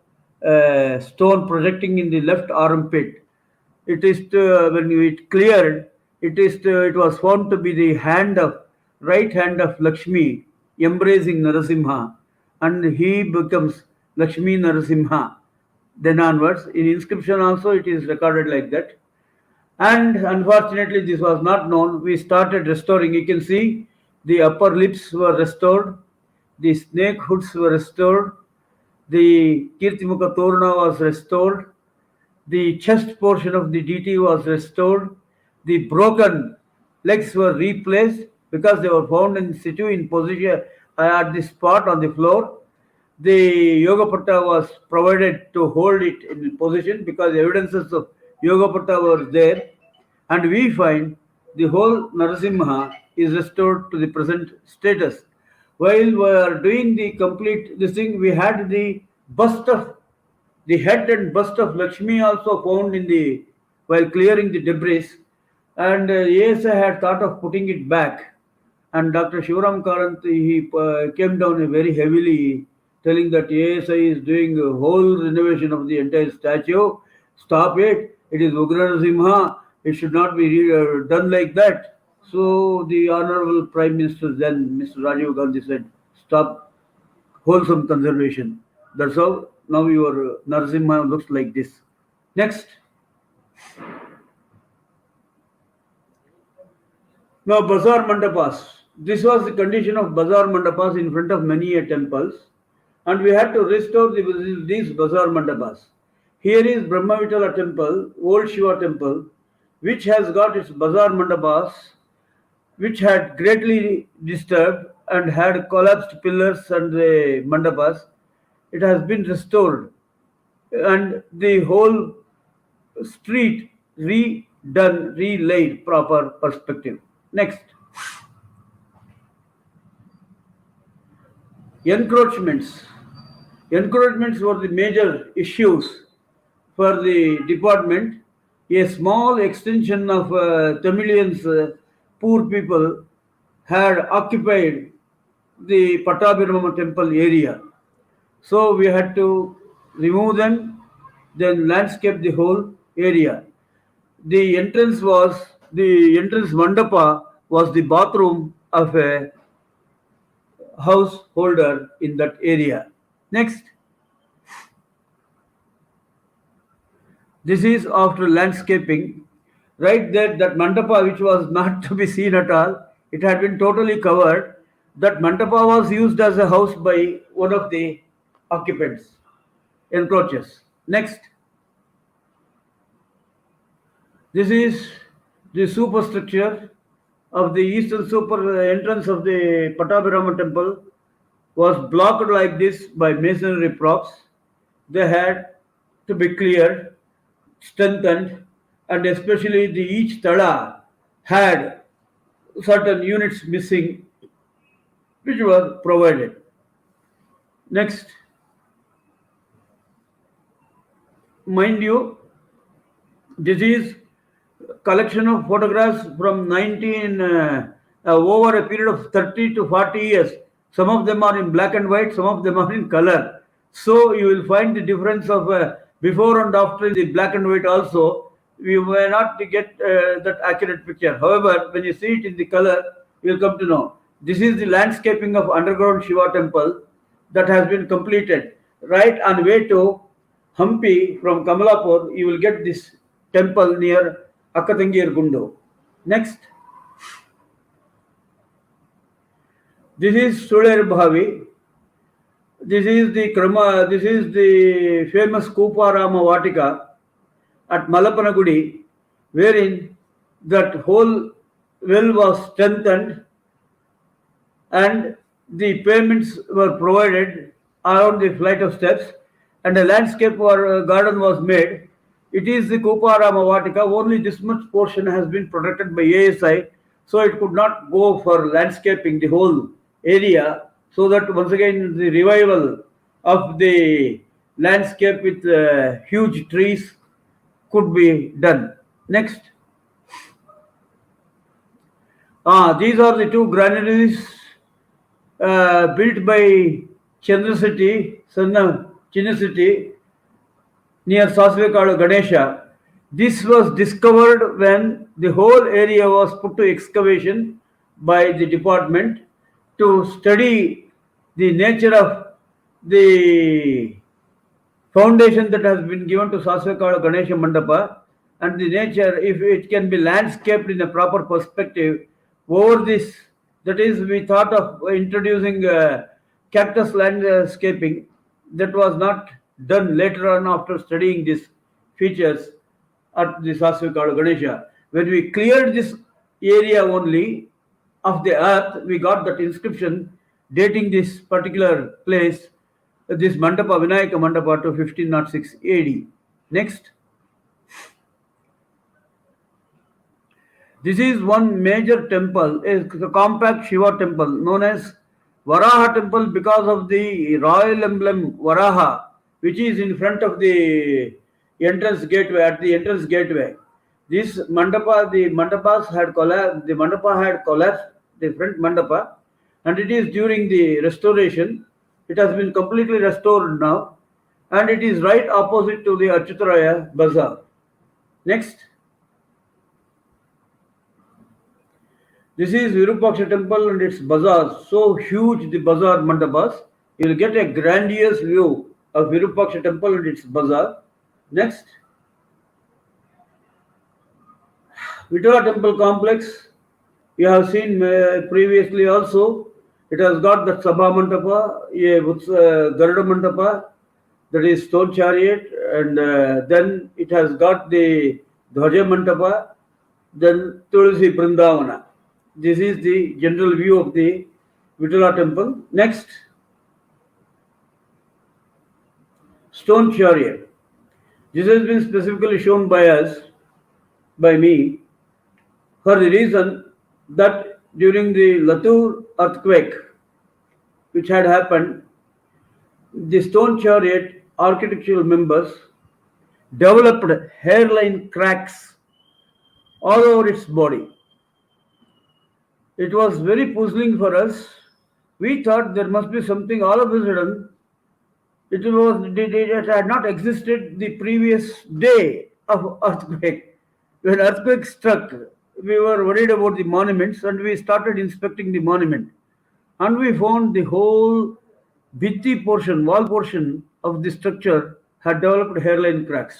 stone projecting in the left armpit, when it cleared, it was found to be the right hand of Lakshmi embracing Narasimha, and he becomes Lakshmi Narasimha. Then onwards, in inscription also it is recorded like that. And unfortunately, this was not known. We started restoring. You can see the upper lips were restored, the snake hoods were restored, the Kirtimukha Torna was restored, the chest portion of the DT was restored, the broken legs were replaced because they were found in situ in position at the spot on the floor. The Yogapatta was provided to hold it in position because evidences of Yogapatta were there, and we find the whole Narasimha is restored to the present status. While we are doing the complete this thing, we had the head and bust of Lakshmi also found in the while clearing the debris, and ASI had thought of putting it back, and Dr. Shivram Karanth, he came down very heavily, telling that ASI is doing a whole renovation of the entire statue. Stop it! It is Ugra Simha. It should not be done like that. So the Honorable Prime Minister then, Mr. Rajiv Gandhi, said, "Stop wholesome conservation." That's how now your Narasimha looks like this. Next. Now, bazaar mandapas. This was the condition of bazaar mandapas in front of many a temples, and we had to restore these bazaar mandapas. Here is Brahmavitala temple, old Shiva temple, which has got its bazaar mandapas, which had greatly disturbed and had collapsed pillars and the mandapas. It has been restored, and the whole street redone, relaid proper perspective. Next. Encroachments. Encroachments were the major issues for the department. A small extension of Tamilians, poor people, had occupied the Pattabhirama temple area. So we had to remove them, then landscape the whole area. The entrance mandapa was the bathroom of a householder in that area. Next, this is after landscaping. Right there, that mandapa which was not to be seen at all, it had been totally covered. That mandapa was used as a house by one of the occupants, encroachers. Next, this is the superstructure of the eastern super entrance of the Pattabhirama temple was blocked like this by masonry props. They had to be cleared, strengthened, and especially the each tala had certain units missing, which were provided. Next, mind you, this is collection of photographs from 19 over a period of 30 to 40 years. Some of them are in black and white, some of them are in color. So you will find the difference of before and after in the black and white also. We may not get that accurate picture. However, when you see it in the color, you will come to know. This is the landscaping of underground Shiva temple that has been completed. Right on way to Hampi from Kamalapur, you will get this temple near Akatangir Gundo. Next, this is Suler Bhavi. This is the famous Kuparama Vatika, at Malapanagudi, wherein that whole well was strengthened and the payments were provided around the flight of steps and a landscape or garden was made. It is the Kuparama Vatika. Only this much portion has been protected by ASI, so it could not go for landscaping the whole area. So that once again the revival of the landscape with huge trees could be done. Next, these are the two granaries built by Chandracity, son of Chinnacity, near Sasvekalu Ganesha. This was discovered when the whole area was put to excavation by the department to study the nature of the foundation that has been given to Sasvekala Ganesha Mandapa and the nature, if it can be landscaped in a proper perspective over this, that is, we thought of introducing cactus landscaping. That was not done later on after studying these features at the Sasvekala Ganesha. When we cleared this area only of the earth, we got that inscription dating this particular place, this Mandapa, Vinayaka Mandapa, to 1506 AD. Next. This is one major temple, a compact Shiva temple known as Varaha temple because of the royal emblem Varaha, which is in front of the entrance gateway, at the entrance gateway. This mandapa, the mandapas had collapsed, the mandapa had collapsed, the front mandapa, and it is during the restoration. It has been completely restored now, and it is right opposite to the Achyutaraya Bazaar. Next. This is Virupaksha temple and its bazaar. So huge the bazaar mandapas. You will get a grandiose view of Virupaksha temple and its bazaar. Next. Vitala temple complex. You have seen previously also. It has got the Sabha Mandapa, Garuda Mandapa, that is stone chariot, and then it has got the Dhwaja Mandapa, then Tulsi Brindavana. This is the general view of the Vitala temple. Next, stone chariot. This has been specifically shown by us, by me, for the reason that during the Latur earthquake, which had happened, the stone chariot architectural members developed hairline cracks all over its body. It was very puzzling for us. We thought there must be something. All of a sudden, it had not existed the previous day of earthquake. When earthquake struck, we were worried about the monuments and we started inspecting the monument. And we found the whole Bhitti portion, wall portion of the structure had developed hairline cracks.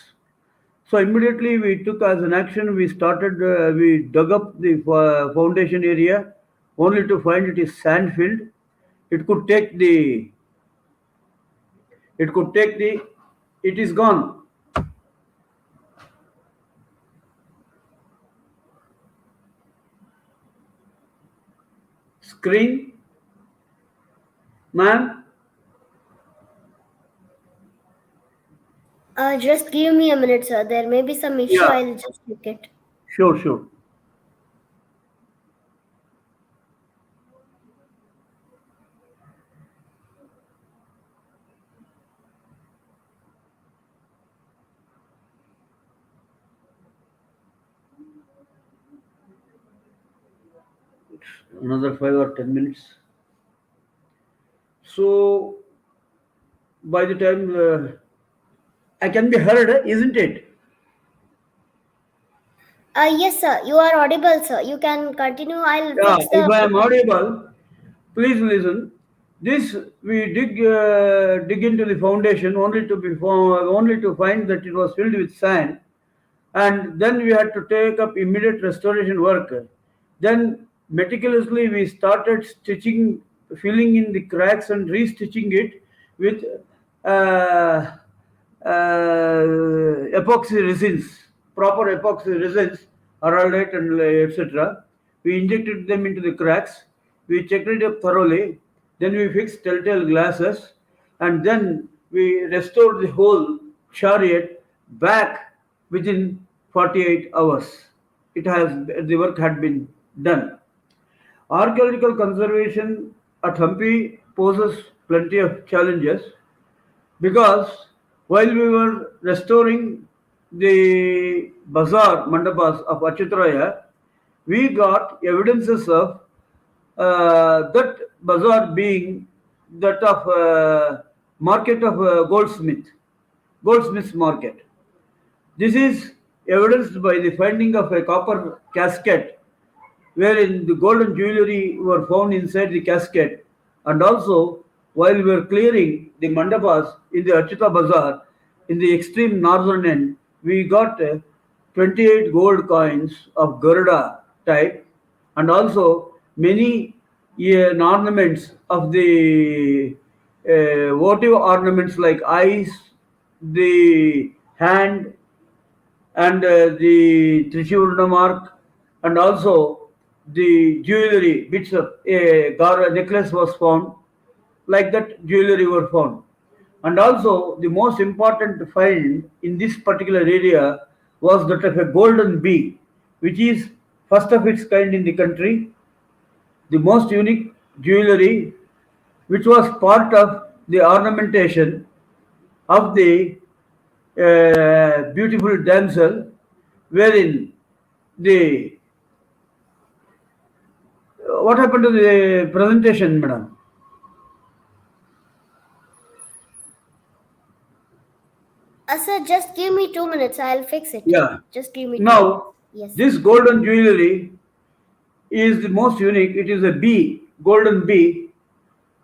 So immediately we took as an action, we dug up the foundation area only to find it is sand filled. It could take the, it is gone. Screen, ma'am. Just give me a minute, sir. There may be some issue. Yeah. I'll just check it. Sure. Another 5 or 10 minutes. So, by the time I can be heard, isn't it? Yes, sir. You are audible, sir. You can continue. I'll fix the. If I am audible, please listen. This we dig into the foundation only to find that it was filled with sand, and then we had to take up immediate restoration work. Then meticulously we started stitching, filling in the cracks and restitching it with epoxy resins, proper epoxy resins, araldite and etc. We injected them into the cracks. We checked it up thoroughly. Then we fixed telltale glasses, and then we restored the whole chariot back within 48 hours. The work had been done. Archaeological conservation at Hampi poses plenty of challenges because while we were restoring the bazaar mandapas of Achyutaraya, we got evidences of that bazaar being that of market of goldsmith's market. This is evidenced by the finding of a copper casket wherein the golden jewelry were found inside the casket. And also, while we were clearing the mandapas in the Achyuta Bazaar, in the extreme northern end, we got 28 gold coins of Garuda type, and also many ornaments of the votive ornaments like eyes, the hand, and the Trishurna mark, and also the jewelry bits of a necklace was found. Like that, jewelry were found. And also, the most important find in this particular area was that of a golden bee, which is first of its kind in the country, the most unique jewelry, which was part of the ornamentation of the beautiful damsel, wherein the what happened to the presentation, madam? Sir, just give me 2 minutes. I'll fix it. Yeah. Just give me 2 minutes. Now, Yes. this golden jewelry is the most unique. It is a bee, golden bee,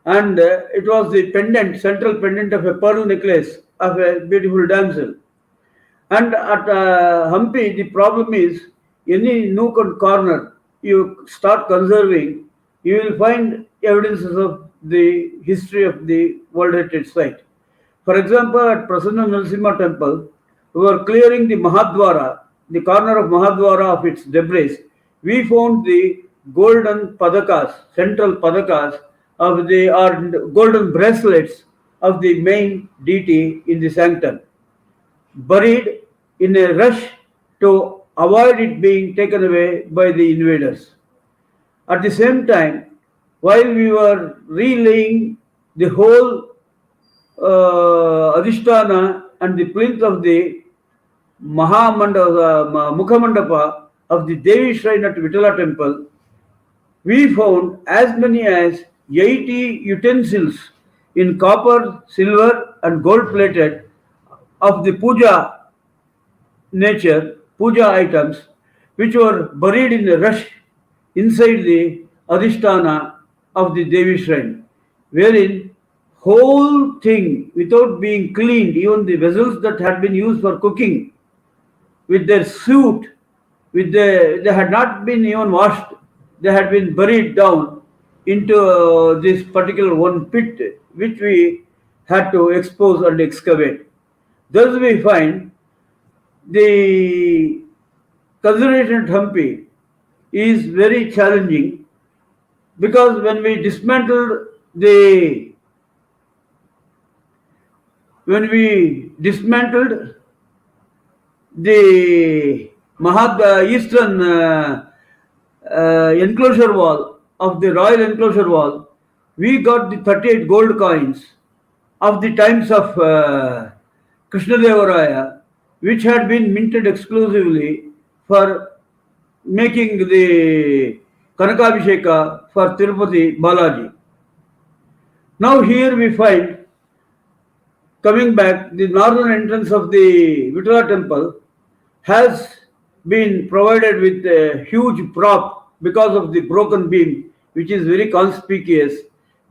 and it was the pendant, central pendant of a pearl necklace of a beautiful damsel. And at Hampi, the problem is any nook and corner you start conserving, you will find evidences of the history of the World Heritage Site. For example, at Prasanna Narasimha Temple, we were clearing the Mahadwara, the corner of Mahadwara of its debris. We found the golden padakas, central padakas of the or golden bracelets of the main deity in the sanctum, buried in a rush to avoid it being taken away by the invaders. At the same time, while we were relaying the whole Adhisthana and the plinth of the Mukhamandapa of the Devi Shrine at Vitala Temple, we found as many as 80 utensils in copper, silver, and gold plated of the puja items, which were buried in a rush inside the Adhisthana of the Devi Shrine, wherein whole thing without being cleaned, even the vessels that had been used for cooking, with their suit, they had not been even washed, they had been buried down into this particular one pit, which we had to expose and excavate. Thus, we find the conservation at Hampi is very challenging because when we dismantled the eastern enclosure wall of the royal enclosure wall, we got the 38 gold coins of the times of Krishnadevaraya, which had been minted exclusively for making the Kanakabhisheka for Tirupati Balaji. Now here we find, coming back, the northern entrance of the Vitala temple has been provided with a huge prop because of the broken beam, which is very conspicuous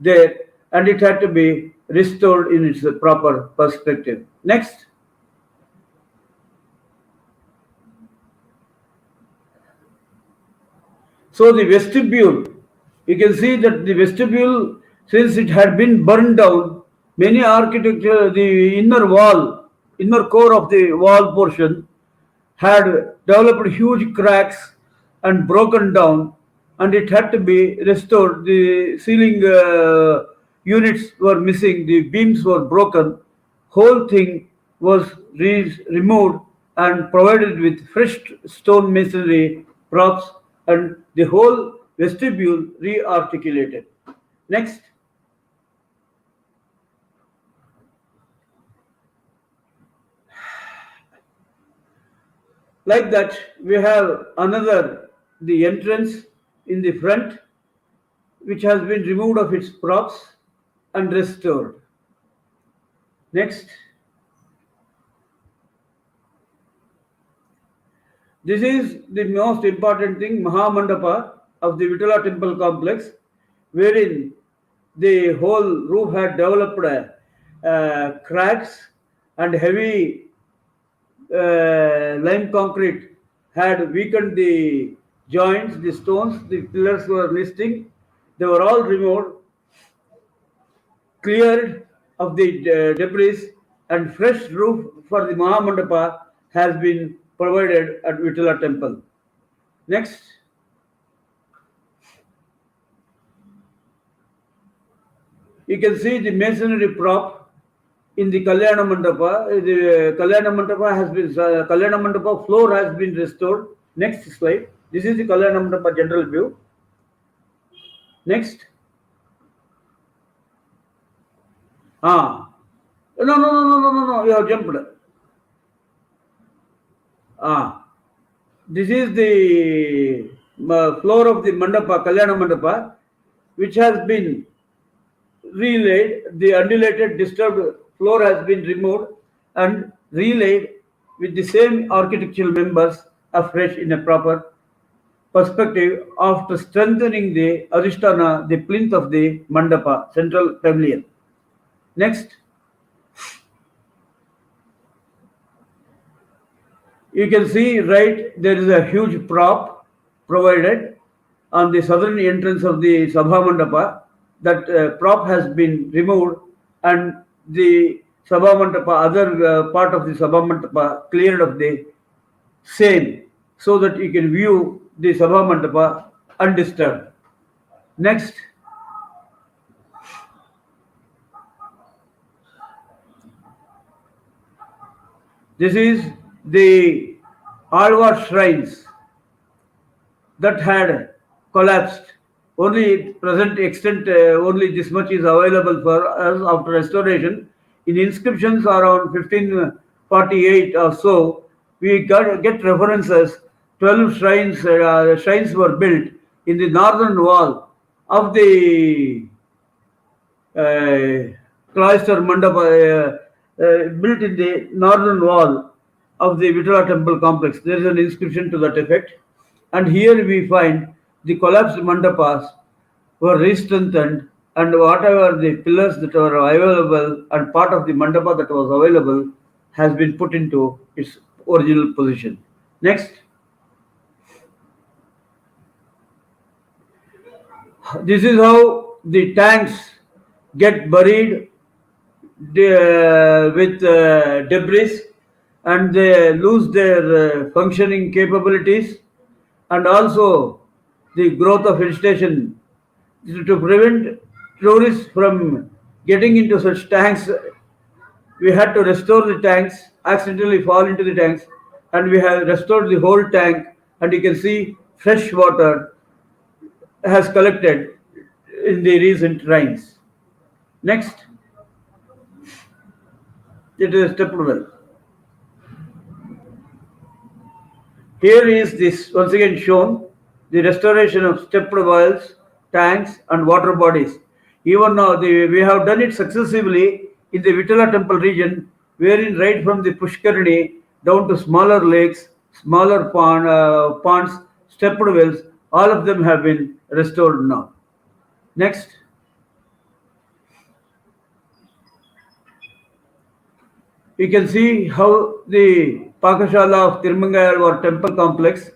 there, and it had to be restored in its proper perspective. Next. So the vestibule, you can see that the vestibule, since it had been burned down, many architecture, the inner wall inner core of the wall portion had developed huge cracks and broken down, and it had to be restored. The ceiling units were missing, the beams were broken, whole thing was removed and provided with fresh stone masonry props, and the whole vestibule re-articulated. Next. Like that, we have another, the entrance in the front, which has been removed of its props and restored. Next. This is the most important thing, Mahamandapa of the Vitala temple complex, wherein the whole roof had developed cracks, and heavy lime concrete had weakened the joints, the stones, the pillars were listing. They were all removed, cleared of the debris, and fresh roof for the Mahamandapa has been provided at Vitala temple. Next. You can see the masonry prop in the Kalyana Mandapa. The Kalyana Mandapa has been, Kalyana Mandapa floor has been restored. Next slide. This is the Kalyana Mandapa general view. Next. No, you have jumped. This is the floor of the Mandapa, Kalyana Mandapa, which has been relaid. The undulated, disturbed floor has been removed and relaid with the same architectural members afresh in a proper perspective after strengthening the Adhisthana, the plinth of the Mandapa, central pavilion. Next. You can see right there is a huge prop provided on the southern entrance of the Sabha Mandapa. That prop has been removed, and the Sabha Mandapa, other part of the Sabha Mandapa cleared of the same, so that you can view the Sabha Mandapa undisturbed. Next. This is the Alvar shrines that had collapsed. Only present extent, only this much is available for us after restoration. In inscriptions around 1548 or so, we get references. 12 shrines were built in the northern wall of the cloister mandapa, built in the northern wall of the Vitala temple complex. There is an inscription to that effect. And here we find the collapsed mandapas were re-strengthened, and whatever the pillars that were available and part of the mandapa that was available has been put into its original position. Next. This is how the tanks get buried with debris, and they lose their functioning capabilities, and also the growth of vegetation. To prevent tourists from getting into such tanks, we had to restore the tanks, accidentally fall into the tanks, and we have restored the whole tank, and you can see fresh water has collected in the recent rains. Next. It is stepped well. Here is this once again shown, the restoration of stepped wells, tanks and water bodies. Even now we have done it successively in the Vitala temple region, wherein right from the Pushkarini down to smaller lakes, smaller ponds, stepped wells, all of them have been restored now. Next. You can see how the Pakashala of Tirumangayalvar temple complex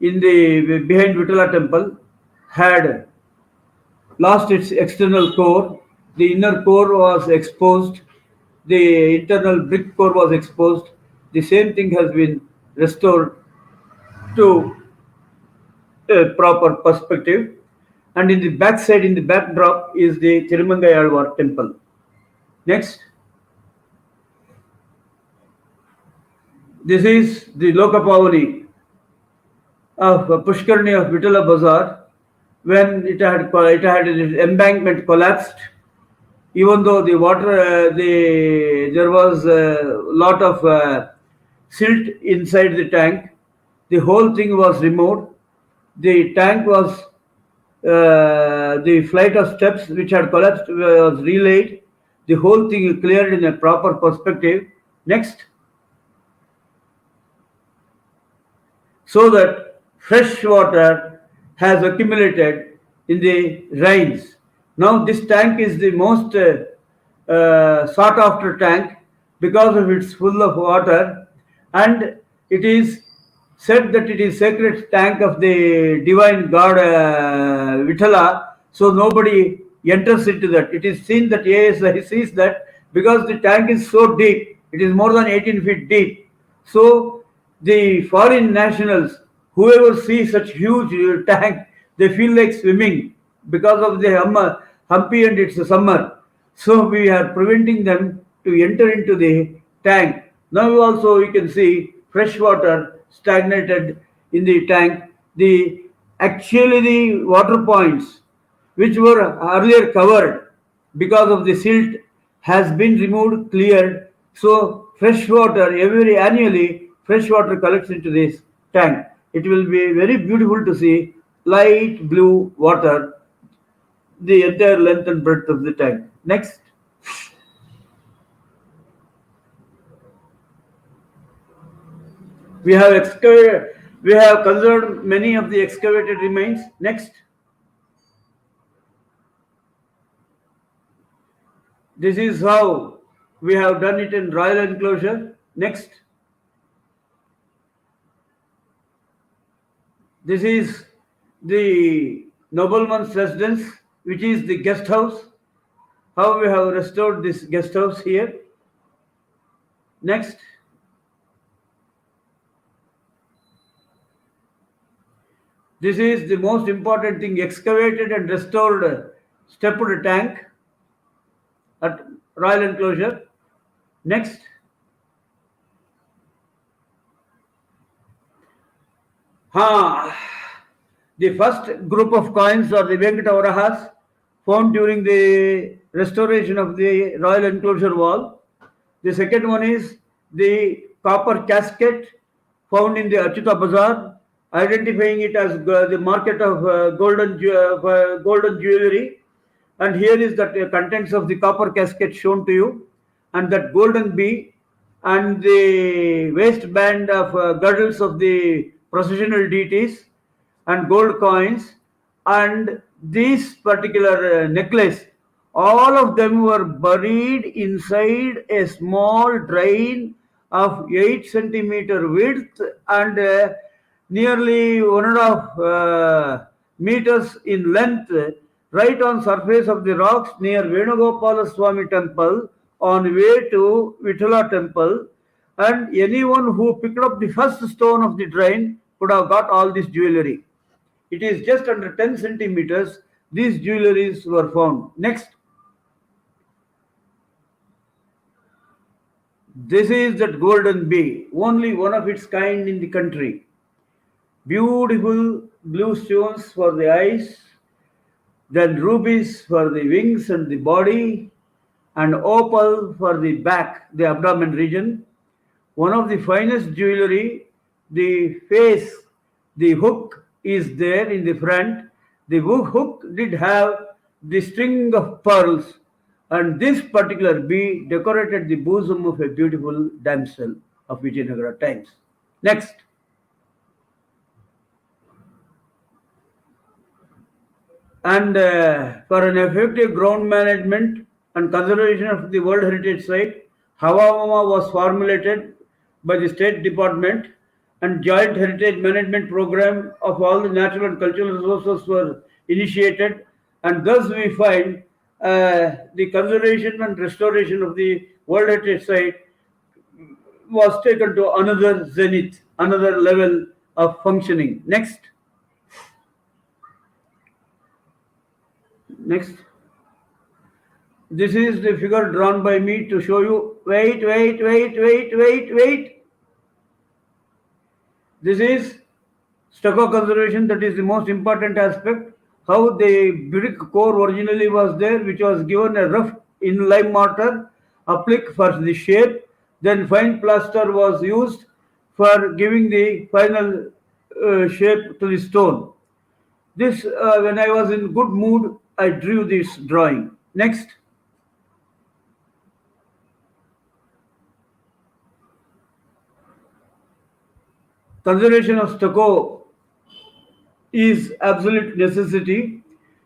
in the behind Vitala temple had lost its external core. The inner core was exposed, the internal brick core was exposed. The same thing has been restored to a proper perspective. And in the back side, in the backdrop, is the Tirumangayalwar temple. Next, this is the Lokapavani of Pushkarni of Vitala Bazaar when it had its embankment collapsed. Even though the water, there was a lot of silt inside the tank, the whole thing was removed. The tank was the flight of steps which had collapsed was relayed. The whole thing cleared in a proper perspective. Next. So that fresh water has accumulated in the rains. Now this tank is the most sought after tank because of its full of water, and it is said that it is sacred tank of the divine god Vithala, so nobody enters into that. It is seen that ASI sees that because the tank is so deep, it is more than 18 feet deep. So the foreign nationals, whoever sees such huge tank, they feel like swimming because of the Hampi and its summer. So we are preventing them to enter into the tank. Now also you can see fresh water stagnated in the tank. The actually the water points which were earlier covered because of the silt has been removed, cleared. So fresh water every annually fresh water collects into this tank. It will be very beautiful to see light blue water the entire length and breadth of the tank. Next. We have excavated, we have conserved many of the excavated remains. Next. This is how we have done it in royal enclosure. Next. This is the nobleman's residence, which is the guest house. How we have restored this guest house here. Next. This is the most important thing, excavated and restored stepped tank at royal enclosure. Next. The first group of coins are the Venkatavarahas found during the restoration of the royal enclosure wall. The second one is the copper casket found in the Achyuta Bazaar, identifying it as the market of golden jewelry. And here is the contents of the copper casket shown to you, and that golden bee and the waistband of girdles of the processional deities and gold coins, and this particular necklace, all of them were buried inside a small drain of 8 centimeter width and nearly 1.5 meters in length, right on surface of the rocks near Venugopala Swami temple on way to Vithala temple. And anyone who picked up the first stone of the drain could have got all this jewelry. It is just under 10 centimeters. These jewelries were found. Next. This is that golden bee, only one of its kind in the country. Beautiful blue stones for the eyes, then rubies for the wings and the body, and opal for the back, the abdomen region. One of the finest jewelry, the face, the hook is there in the front. The hook did have the string of pearls, and this particular bee decorated the bosom of a beautiful damsel of Vijayanagara times. Next. And for an effective ground management and conservation of the World Heritage Site, Havamama was formulated by the State Department, and Joint Heritage Management Program of all the natural and cultural resources were initiated, and thus we find the conservation and restoration of the World Heritage Site was taken to another zenith, another level of functioning. Next. This is the figure drawn by me to show you. Wait. This is stucco conservation. That is the most important aspect. How the brick core originally was there, which was given a rough in lime mortar applique for the shape. Then fine plaster was used for giving the final shape to the stone. This, when I was in good mood, I drew this drawing. Next. Conservation of stucco is absolute necessity.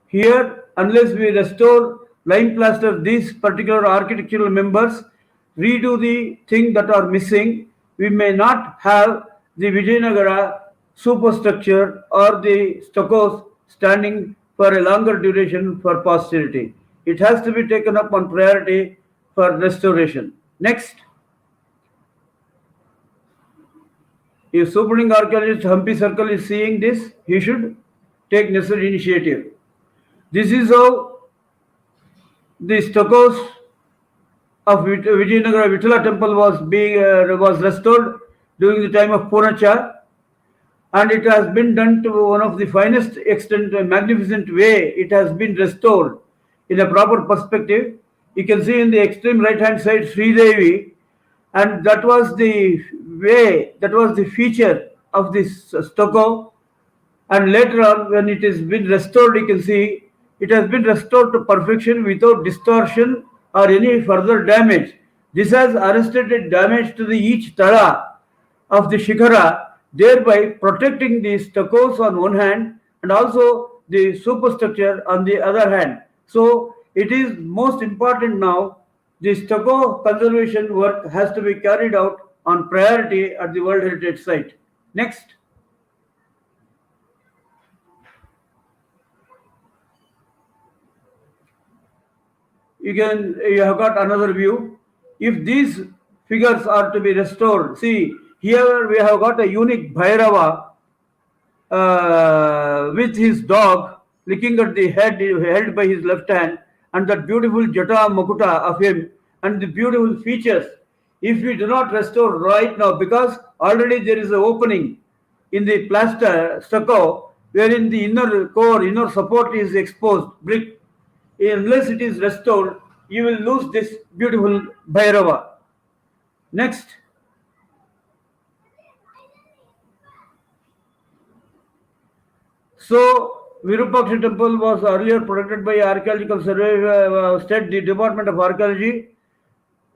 Here, unless we restore lime plaster, these particular architectural members, redo the thing that are missing, we may not have the Vijayanagara superstructure or the stuccos standing for a longer duration for posterity. It has to be taken up on priority for restoration. Next. If Superintending Archaeologist Hampi Circle is seeing this, he should take necessary initiative. This is how the stuccos of Vijayanagara Vithala temple was restored during the time of Punacha, and it has been done to one of the finest extent, a magnificent way. It has been restored in a proper perspective. You can see in the extreme right hand side Sri Devi, and that was the way, that was the feature of this stucco. And later on, when it has been restored, you can see it has been restored to perfection without distortion or any further damage. This has arrested damage to the each tala of the shikara, thereby protecting the stuccos on one hand and also the superstructure on the other hand. So it is most important now. The stucco conservation work has to be carried out on priority at the World Heritage Site. Next. You have got another view. If these figures are to be restored, see here we have got a unique Bhairava with his dog licking at the head held by his left hand, and that beautiful Jata Makuta of him and the beautiful features. If we do not restore right now, because already there is an opening in the plaster stucco wherein the inner core, inner support is exposed, brick. Unless it is restored, you will lose this beautiful Bhairava. Next. So, Virupaksha temple was earlier protected by Archaeological Survey, State Department of Archaeology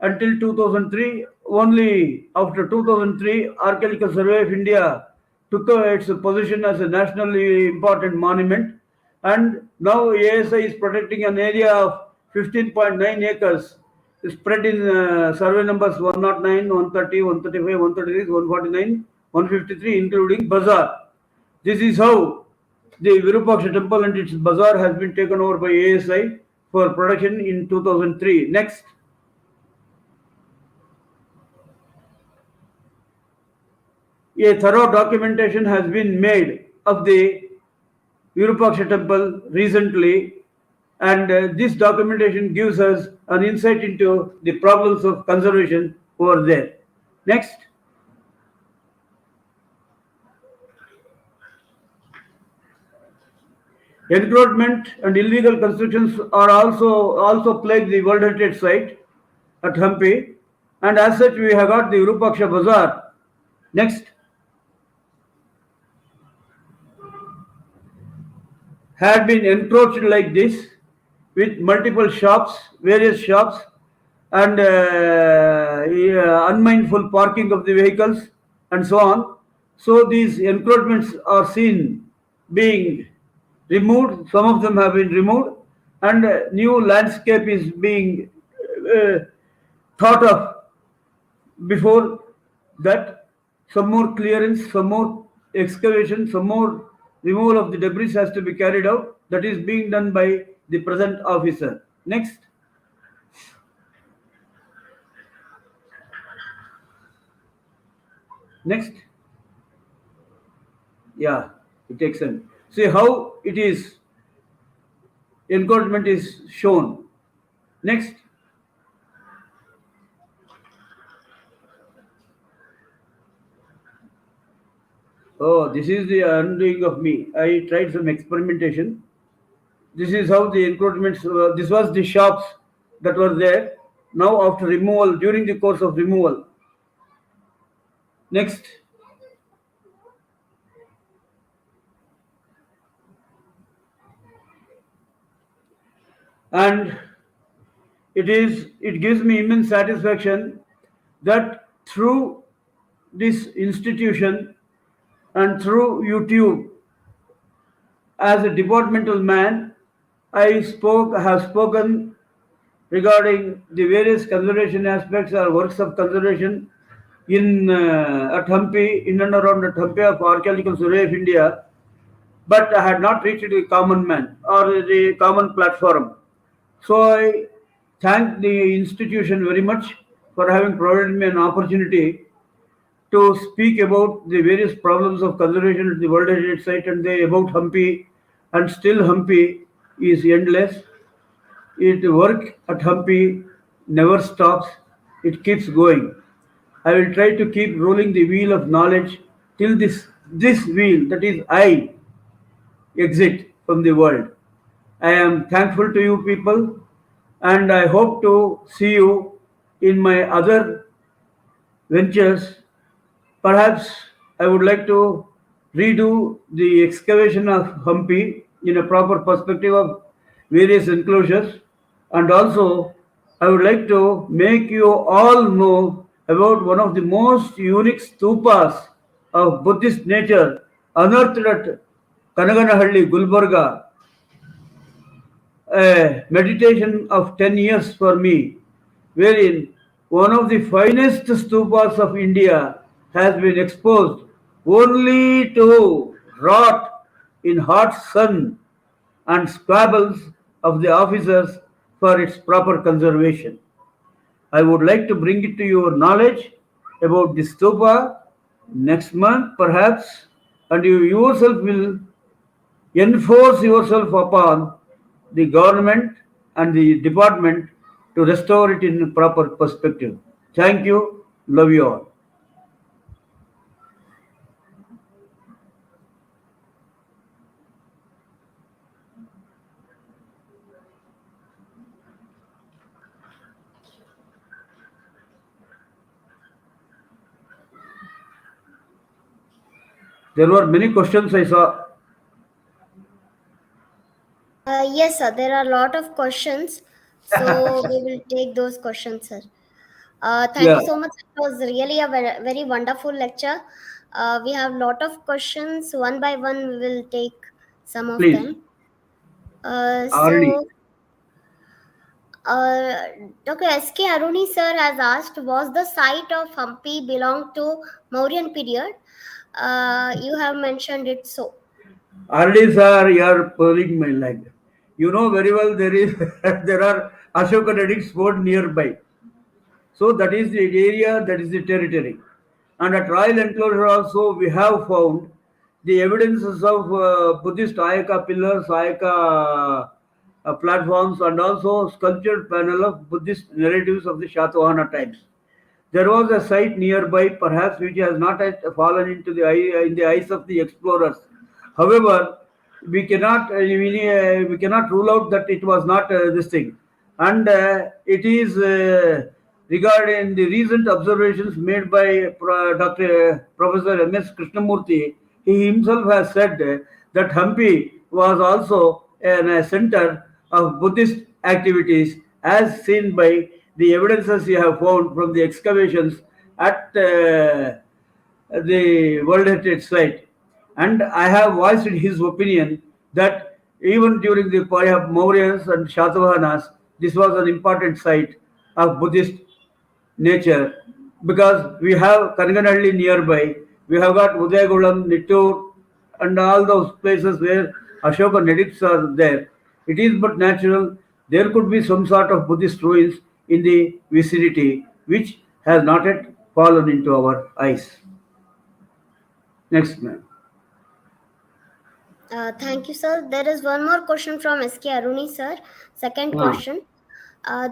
until 2003. Only after 2003, Archaeological Survey of India took its position as a nationally important monument, and now ASI is protecting an area of 15.9 acres spread in survey numbers 109, 130, 135, 136, 149, 153, including Bazaar. This is how the Virupaksha temple and its bazaar has been taken over by ASI for production in 2003. Next. A thorough documentation has been made of the Virupaksha temple recently, and this documentation gives us an insight into the problems of conservation over there. Next. Encroachment and illegal constructions are also plague the World Heritage Site at Hampi, and as such we have got the Virupaksha Bazaar. Next. Had been encroached like this with multiple shops, various shops, and unmindful parking of the vehicles and so on. So these encroachments are seen being removed. Some of them have been removed, and new landscape is being thought of. Before that, some more clearance, some more excavation, some more removal of the debris has to be carried out. That is being done by the present officer. Next. Next. Yeah, it takes in. See how it is encroachment is shown. Next. Oh, this is the undoing of me. I tried some experimentation. This is how the encroachments. This was the shops that were there. Now after removal, during the course of removal. Next. And it gives me immense satisfaction that through this institution and through YouTube, as a departmental man, I have spoken regarding the various conservation aspects or works of conservation in at Hampi, in and around at Hampi of Archaeological Survey of India, but I had not reached the common man or the common platform. So I thank the institution very much for having provided me an opportunity to speak about the various problems of conservation at the World Heritage Site and about Hampi. And still Hampi is endless. It work at Hampi never stops. It keeps going. I will try to keep rolling the wheel of knowledge till this wheel, that is I, exit from the world. I am thankful to you people, and I hope to see you in my other ventures. Perhaps I would like to redo the excavation of Hampi in a proper perspective of various enclosures, and also I would like to make you all know about one of the most unique stupas of Buddhist nature unearthed at Kanaganahalli, Gulbarga, a meditation of 10 years for me, wherein one of the finest stupas of India has been exposed only to rot in hot sun and squabbles of the officers for its proper conservation. I would like to bring it to your knowledge about the stupa next month, perhaps, and you yourself will enforce yourself upon the government and the department to restore it in proper perspective. Thank you. Love you all. There were many questions I saw. Yes, sir. There are a lot of questions, so we will take those questions, sir. Thank Yeah, you so much. It was really a very, very wonderful lecture. We have a lot of questions. One by one, we will take some of please. them. RD. So, Dr. S.K. Aruni sir has asked, was the site of Hampi belong to Mauryan period? You have mentioned it so. RD sir, you are pulling my leg. You know very well there is there are Ashokanedic sport nearby. So that is the area, that is the territory. And at Royal Enclosure also we have found the evidences of Buddhist Ayaka pillars, Ayaka platforms, and also sculptured panel of Buddhist narratives of the Shatavahana times. There was a site nearby, perhaps which has not yet fallen into the eye, in the eyes of the explorers. However, we cannot rule out that it was not this thing, and it is regarding the recent observations made by Dr. Professor M.S. Krishnamurti. He himself has said that Hampi was also a center of Buddhist activities, as seen by the evidences you have found from the excavations at the World Heritage Site. And I have voiced his opinion that even during the Mauryans and Shatavahanas, this was an important site of Buddhist nature, because we have Kanaganalli nearby, we have got Udayagulam, Nittur, and all those places where Ashoka natives are there. It is but natural there could be some sort of Buddhist ruins in the vicinity which has not yet fallen into our eyes. Next, ma'am. Thank you, sir. There is one more question from SK Aruni, sir. Second Ah. question.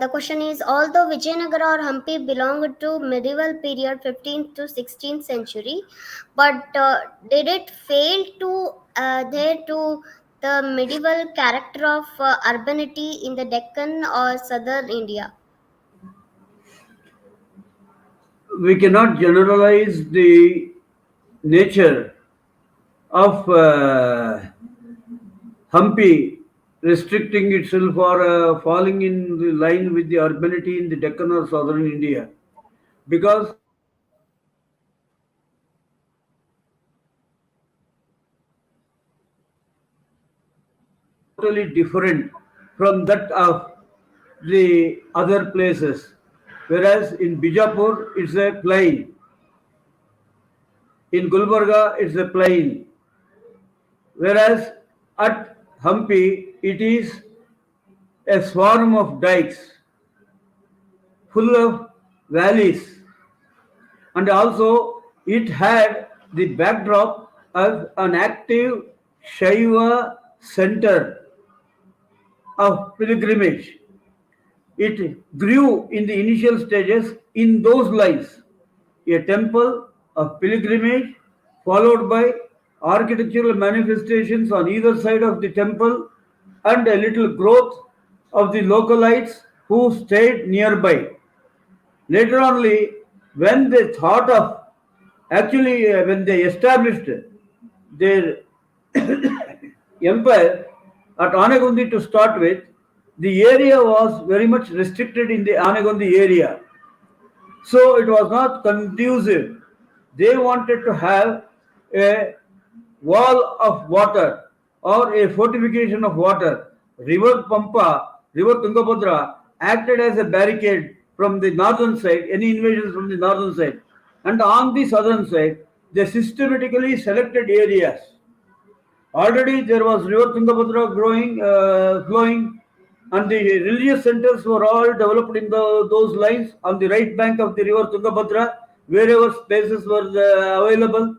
The question is, although Vijayanagara or Hampi belonged to medieval period 15th to 16th century, but did it fail to adhere to the medieval character of urbanity in the Deccan or southern India? We cannot generalize the nature of Hampi restricting itself or falling in the line with the urbanity in the Deccan or southern India, because totally different from that of the other places. Whereas in Bijapur, it's a plain. In Gulbarga, it's a plain. Whereas at Hampi, it is a swarm of dikes full of valleys, and also it had the backdrop of an active Shaiva center of pilgrimage. It grew in the initial stages in those lines, a temple of pilgrimage, followed by architectural manifestations on either side of the temple, and a little growth of the localites who stayed nearby. Later only, when they thought of when they established their empire at Anegundi to start with, the area was very much restricted in the Anegundi area. So it was not conducive. They wanted to have a wall of water or a fortification of water. River Pampa, River Tungabhadra acted as a barricade from the northern side, any invasions from the northern side. And on the southern side, they systematically selected areas. Already there was River Tungabhadra flowing, and the religious centers were all developed in those lines on the right bank of the River Tungabhadra, wherever spaces were available.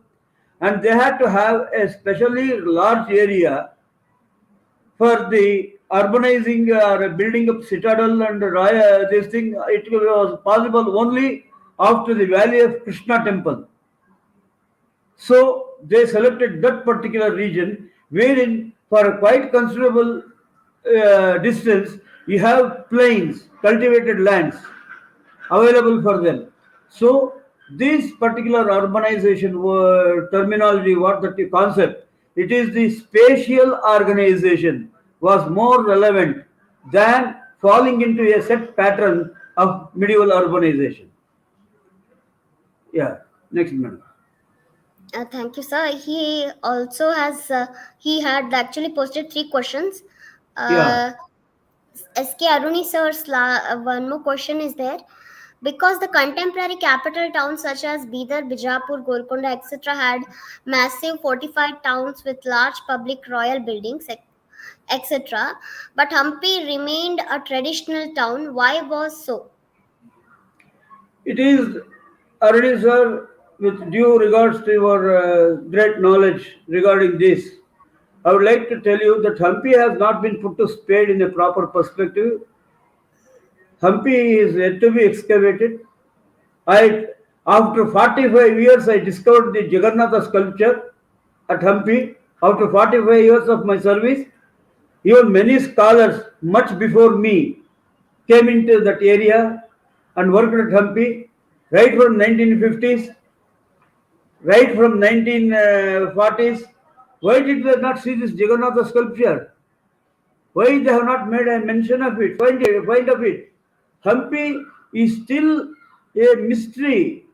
And they had to have a specially large area for the urbanizing or building up citadel and this thing. It was possible only after the valley of Krishna temple. So they selected that particular region wherein for a quite considerable distance you have plains, cultivated lands available for them. So this particular urbanization terminology, what the concept, it is the spatial organization was more relevant than falling into a set pattern of medieval urbanization. Yeah, next minute. Thank you, sir. He also has he had actually posted three questions. Yeah. Uh, SK Aruni sir's one more question is there. Because the contemporary capital towns such as Bidar, Bijapur, Golconda, etc., had massive fortified towns with large public royal buildings, etc., but Hampi remained a traditional town. Why was so? It is, already, sir, with due regards to your great knowledge regarding this, I would like to tell you that Hampi has not been put to spade in a proper perspective. Hampi is yet to be excavated. I, after 45 years, I discovered the Jagannatha sculpture at Hampi. After 45 years of my service, even many scholars, much before me, came into that area and worked at Hampi right from 1950s, right from 1940s. Why did they not see this Jagannatha sculpture? Why they have not made a mention of it? Find of it. Hampi is still a mystery.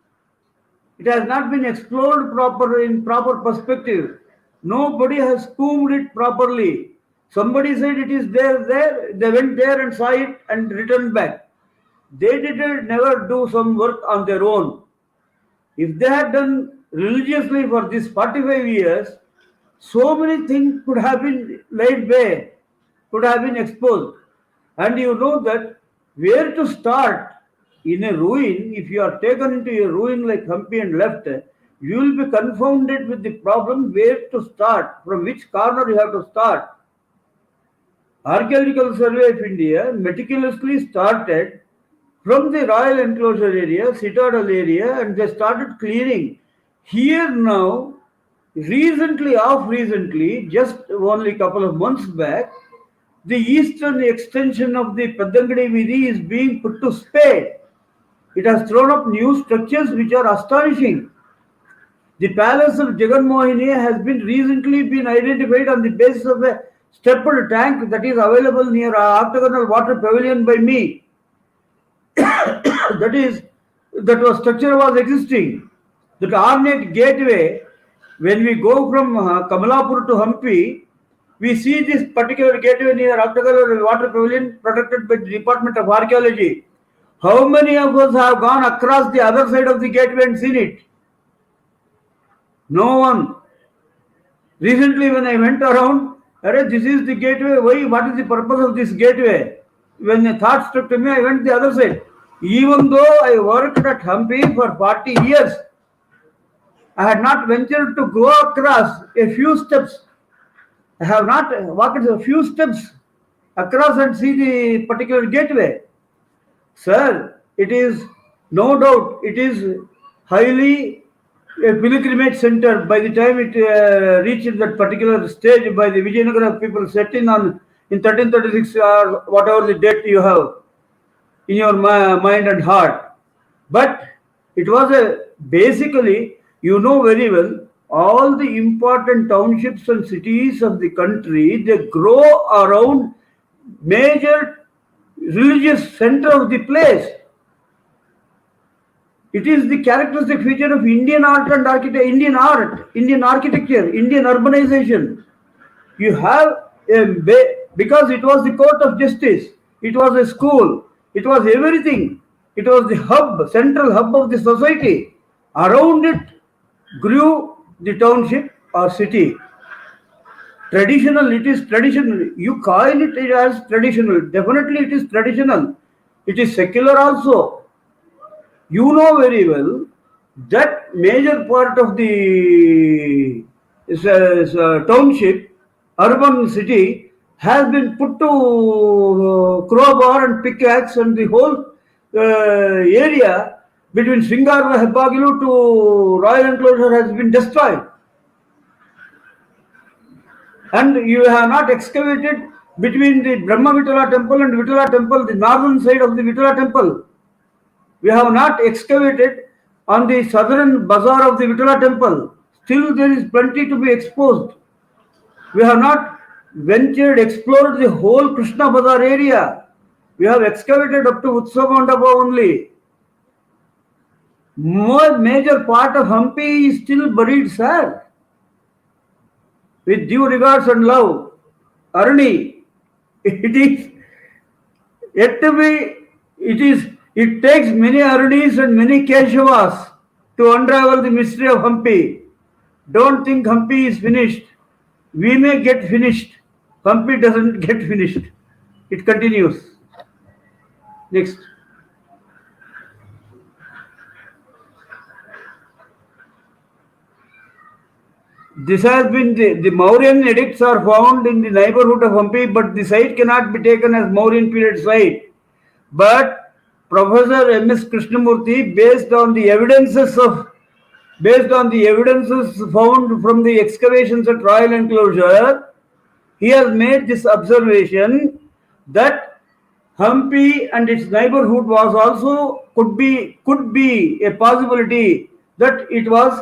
It has not been explored in proper perspective. Nobody has combed it properly. Somebody said it is there. They went there and saw it and returned back. They did never do some work on their own. If they had done religiously for these 45 years, so many things could have been laid bare, could have been exposed. And you know that where to start in a ruin, if you are taken into a ruin like Hampi and left, you will be confounded with the problem where to start, from which corner you have to start. Archaeological Survey of India meticulously started from the royal enclosure area, citadel area, and they started clearing. Here now, recently, just only couple of months back, the eastern extension of the Padangadi Vidi is being put to spade. It has thrown up new structures which are astonishing. The palace of Jaganmohini has been recently been identified on the basis of a stepped tank that is available near octagonal water pavilion by me. that is, that was structure was existing. That ornate gateway, when we go from Kamalapur to Hampi, we see this particular gateway near octagonal water pavilion protected by the Department of Archaeology. How many of us have gone across the other side of the gateway and seen it? No one. Recently, when I went around, this is the gateway. Why? What is the purpose of this gateway? When a thought struck to me, I went the other side. Even though I worked at Hampi for 40 years, I had not ventured to go across a few steps. I have not walked a few steps across and see the particular gateway. Sir, it is no doubt, it is highly a pilgrimage center. By the time it reached that particular stage, by the Vijayanagara people set in 1336 or whatever the date you have in your mind and heart. But it was basically, you know very well, all the important townships and cities of the country, they grow around major religious center of the place. It is the characteristic feature of Indian art and Indian architecture, Indian urbanization. You have because it was the court of justice, it was a school, it was everything. It was the hub, central hub of the society. Around it grew the township or city. Traditional, it is traditional. You call it as traditional. Definitely it is traditional. It is secular also. You know very well that major part of the township, urban city, has been put to crowbar and pickaxe, and the whole area between Sringarva Hebbagilu to Royal Enclosure has been destroyed. And you have not excavated between the Brahma Vitala temple and Vitala temple, the northern side of the Vitala temple. We have not excavated on the southern bazaar of the Vitala temple. Still there is plenty to be exposed. We have not explored the whole Krishna Bazaar area. We have excavated up to Utsavamandapa only. More major part of Hampi is still buried, sir. With due regards and love, Aruni, it is yet to be, it takes many Arunis and many Keshavas to unravel the mystery of Hampi. Don't think Hampi is finished. We may get finished. Hampi doesn't get finished. It continues. Next. This has been the Mauryan edicts are found in the neighborhood of Hampi, but the site cannot be taken as Mauryan period site. But Professor M.S. Krishnamurthy, based on the evidences found from the excavations at Royal Enclosure, he has made this observation that Hampi and its neighborhood was also could be a possibility that it was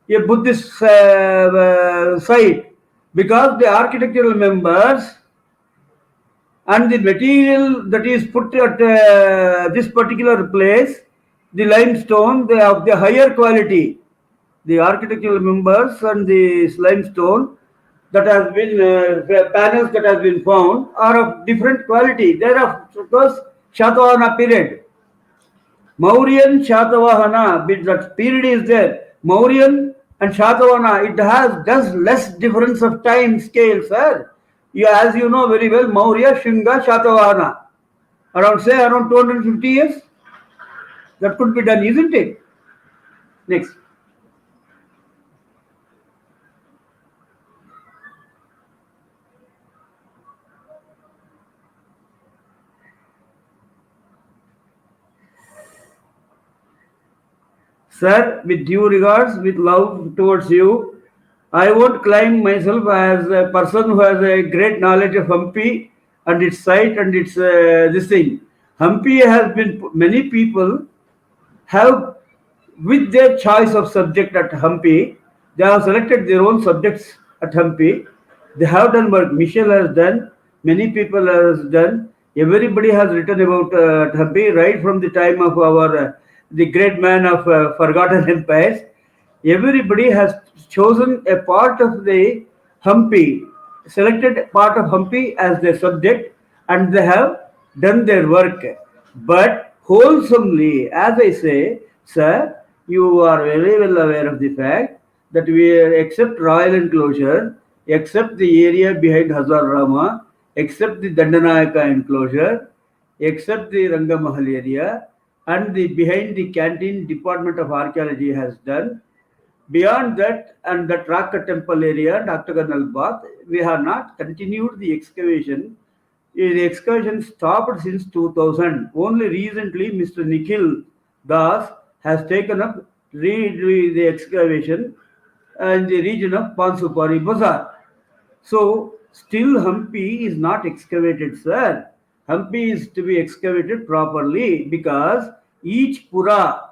a Buddhist site, because the architectural members and the material that is put at this particular place, the limestone, they are of the higher quality. The architectural members and the limestone that has been panels that has been found are of different quality. They are of course Shatavahana period. Mauryan Shatavahana, that period is there. Mauryan and Shatavahana, it has just less difference of time scale, sir. As you know very well, Maurya, Shinga, Shatavahana. Around 250 years. That could be done, isn't it? Next. Sir, with due regards, with love towards you, I won't claim myself as a person who has a great knowledge of Hampi and its site and its this thing. Hampi has been, many people have, with their choice of subject at Hampi, they have selected their own subjects at Hampi. They have done work. Michelle has done, many people has done. Everybody has written about Hampi right from the time of our the great man of forgotten empires. Everybody has chosen a part of the Hampi, selected a part of Hampi as their subject, and they have done their work. But wholesomely, as I say, sir, you are very well aware of the fact that we except royal enclosure, except the area behind Hazar Rama, except the Dandanayaka enclosure, except the Rangamahal area, and the behind the canteen Department of Archaeology has done. Beyond that and that Raka temple area, Dr. Ganal Bath, we have not continued the excavation. The excavation stopped since 2000. Only recently, Mr. Nikhil Das has taken up the excavation in the region of Pansupari Bazaar. So, still Hampi is not excavated, sir. Hampi is to be excavated properly because each Pura,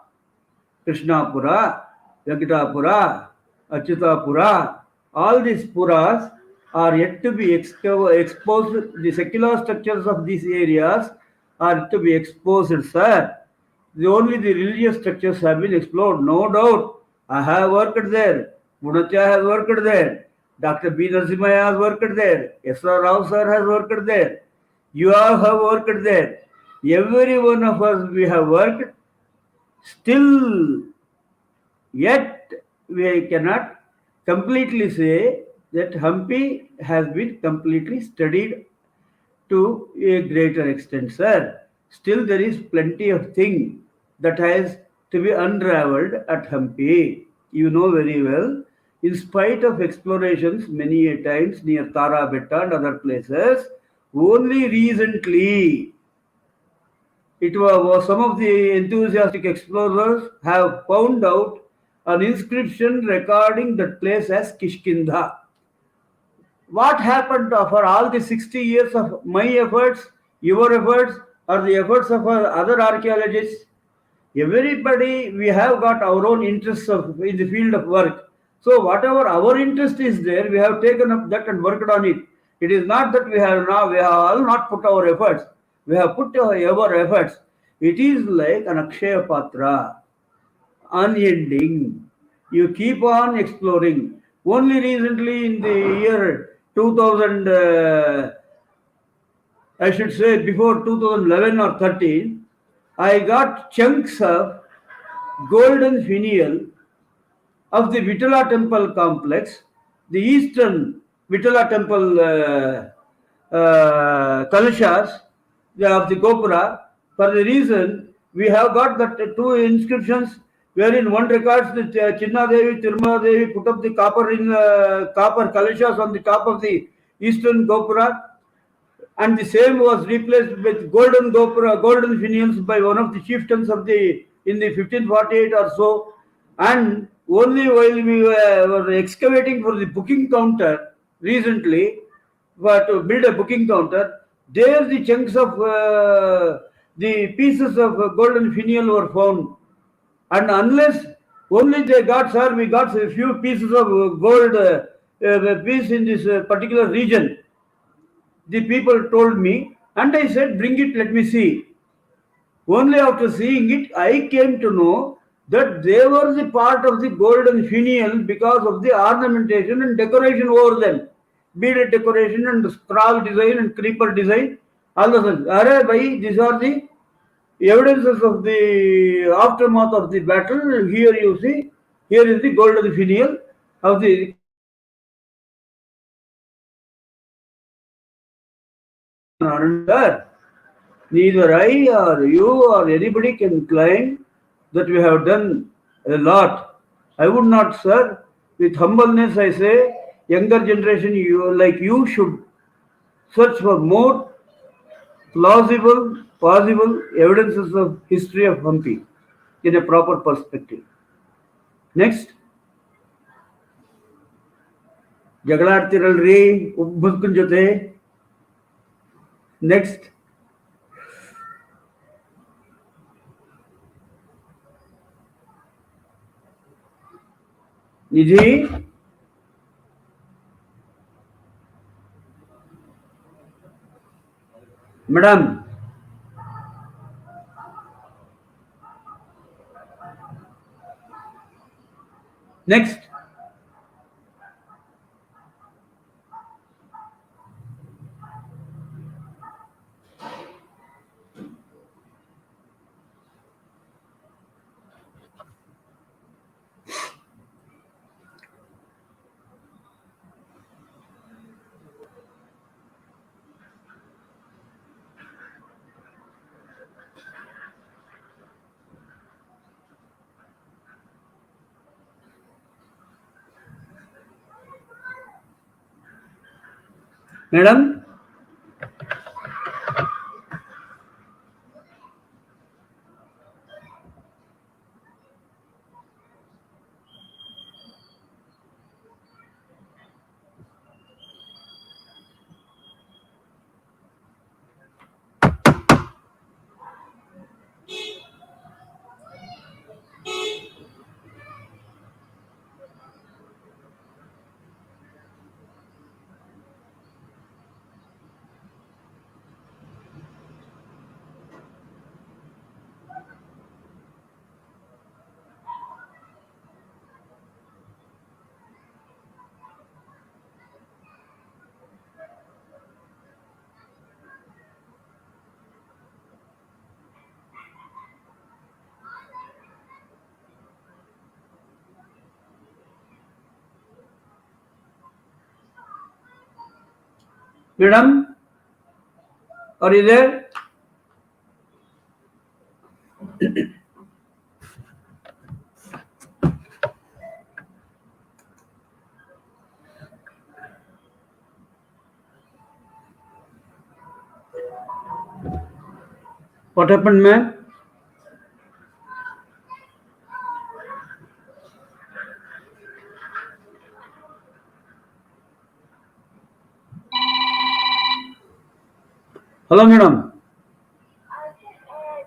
Krishnapura, Venkatapura, Achyutapura, all these puras are yet to be exposed. The secular structures of these areas are to be exposed, sir. Only the religious structures have been explored, no doubt. I have worked there. Munatya has worked there. Dr. B. Narasimha has worked there. S.R. Rao sir has worked there. You all have worked there. Every one of us we have worked. Still, yet we cannot completely say that Hampi has been completely studied to a greater extent, sir. Still, there is plenty of thing that has to be unraveled at Hampi. You know very well. In spite of explorations many a times near Tara Betta and other places, only recently it was some of the enthusiastic explorers have found out an inscription recording that place as Kishkinda. What happened for all the 60 years of my efforts, your efforts, or the efforts of other archaeologists? Everybody, we have got our own interests in the field of work. So whatever our interest is there, we have taken up that and worked on it. It is not that we have all not put our efforts. We have put our efforts. It is like an Akshaya Patra, unending. You keep on exploring. Only recently in the year 2000, I should say before 2011 or 13, I got chunks of golden finial of the Vitala temple complex, the eastern Vitala temple Kalashas of the Gopura. For the reason we have got that two inscriptions wherein one records the Chinna Devi, Tirumala Devi put up the copper Kalashas on the top of the eastern Gopura, and the same was replaced with golden gopura, golden finials by one of the chieftains of the in the 1548 or so. And only while we were excavating for the booking counter recently, but to build a booking counter, there the chunks of the pieces of golden finial were found. And unless only they got, sir, we got a few pieces of gold piece in this particular region, the people told me, and I said, bring it, let me see. Only after seeing it, I came to know that they were the part of the golden finial because of the ornamentation and decoration over them. Beaded decoration and scroll design and creeper design. All the things. These are the evidences of the aftermath of the battle. Here you see, here is the golden finial of the sir. Neither I or you or anybody can claim that we have done a lot. I would not, sir. With humbleness, I say, younger generation, you should search for more plausible, possible evidences of history of Hampi in a proper perspective. Next, ಜಗಳಾಡ್ತಿರಲ್ರಿ ಒಬ್ಬಕ್ಕನ ಜೊತೆ. Next, Nidhi. Madam, next, madam. Madam, are you there? What happened, ma'am? Hello, madam.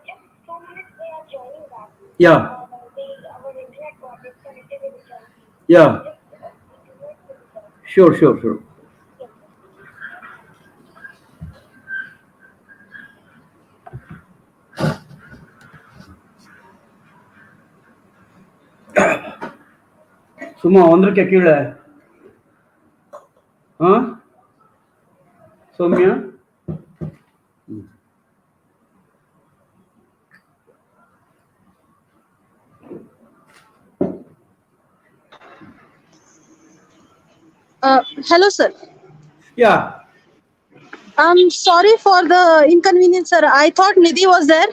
Just 2 minutes they are joining back. Yeah, Our internet got disconnected in the chat. yeah. Just Sure. ಸುಮ್ಮ ಒಂದ್ರಕ್ಕೆ ಕೀಳೆ ಹಾ ಸೌಮ್ಯ. Hello, sir. Yeah, I'm sorry for the inconvenience, sir. I thought Nidhi was there.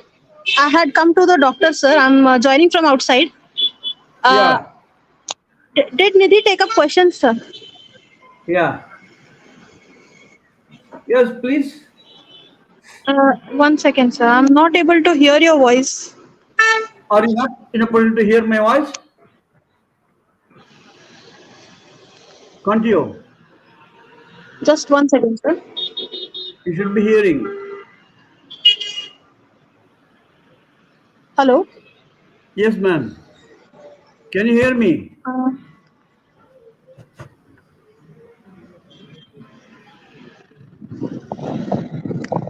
I had come to the doctor, sir. I'm joining from outside. yeah, Did Nidhi take up questions, sir? yeah. Yes, please. One second, sir. I'm not able to hear your voice. Are you not in a position to hear my voice? Can't you? Just one second, sir. You should be hearing. Hello. Yes, ma'am. Can you hear me?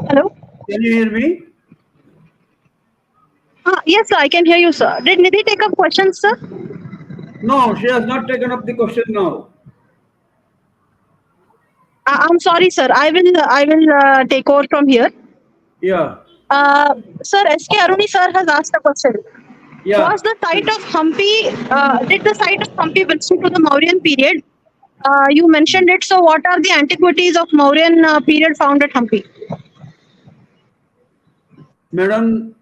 Hello. Can you hear me? Yes, sir. I can hear you, sir. Did Nidhi take up questions, sir? No, she has not taken up the question now. I'm sorry, sir. I will take over from here. Yeah, Sir, SK Aruni sir has asked a question. yeah. Was the site of Hampi, did the site of Hampi belong to the Mauryan period? You mentioned it. So, what are the antiquities of Mauryan period found at Hampi? Madam,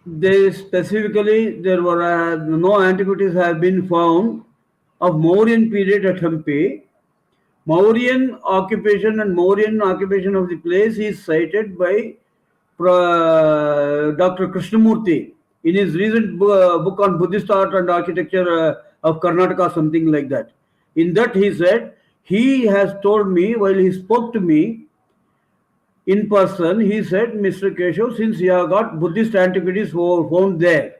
they specifically there were no antiquities have been found of Mauryan period at Hampi. Mauryan occupation of the place is cited by Dr. Krishnamurti in his recent book on Buddhist art and architecture of Karnataka, something like that. In that, he said he has told me while he spoke to me in person. He said, Mr. Keshav, since you have got Buddhist antiquities found there,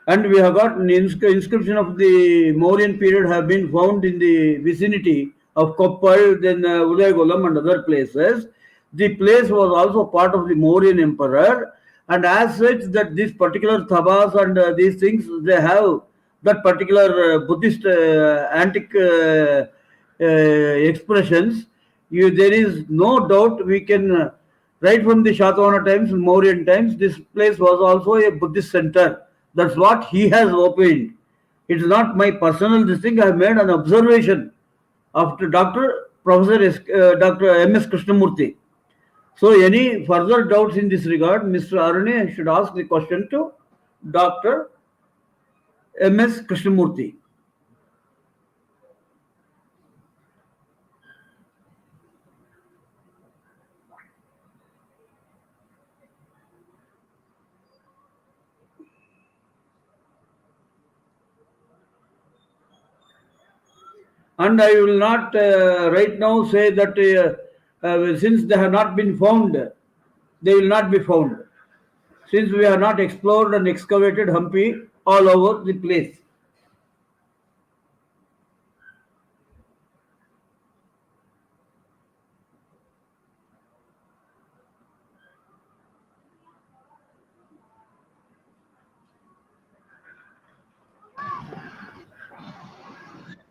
and we have got an inscription of the Mauryan period have been found in the vicinity of Koppal, then Udayagulam and other places. The place was also part of the Mauryan emperor, and as such that these particular thabas and these things, they have that particular Buddhist antique expressions. There is no doubt we can, right from the Shatavahana times, Mauryan times, this place was also a Buddhist center. That's what he has opened. It's not my personal this thing. I have made an observation of Dr. Professor Dr. M.S. Krishnamurti. So, any further doubts in this regard, Mr. Arune should ask the question to Dr. M.S. Krishnamurti. And I will not right now say that since they have not been found, they will not be found. Since we have not explored and excavated Hampi all over the place.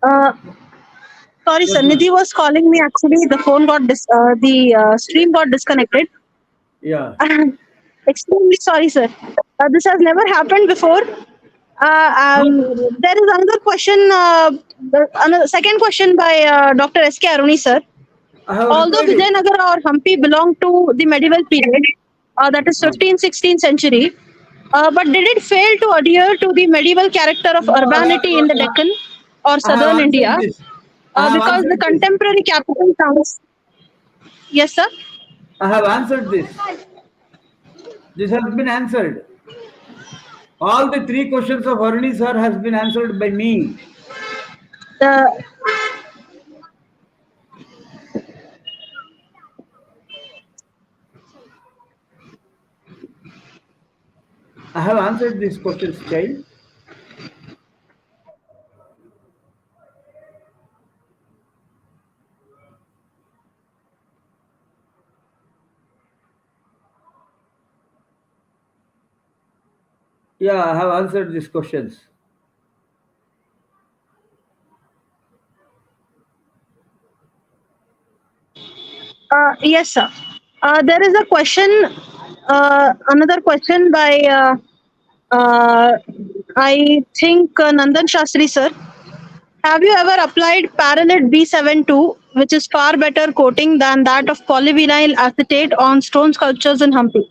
Uh, Sorry, Yes, sir. ma'am. Nidhi was calling me. Actually, the phone got the stream got disconnected. Yeah. Extremely sorry, sir. This has never happened before. No problem. There is another question. Another second question by Dr. S.K. Aruni, sir. I have Although replied it. Vijayanagara or Hampi belong to the medieval period, that is Um, 15th, 16th century, but did it fail to adhere to the medieval character of no, urbanity in the Deccan or I have southern answered India? this. I have Because the answered this. contemporary capital towns. Yes, sir. I have answered this. This has been answered. All the three questions of Aruni sir has been answered by me. The I have answered these questions, child. Yeah, I have answered these questions. Yes, sir. There is a question, another question by, I think, Nandan Shastri, sir. Have you ever applied Parallet B72, which is far better coating than that of polyvinyl acetate on stone sculptures in Hampi?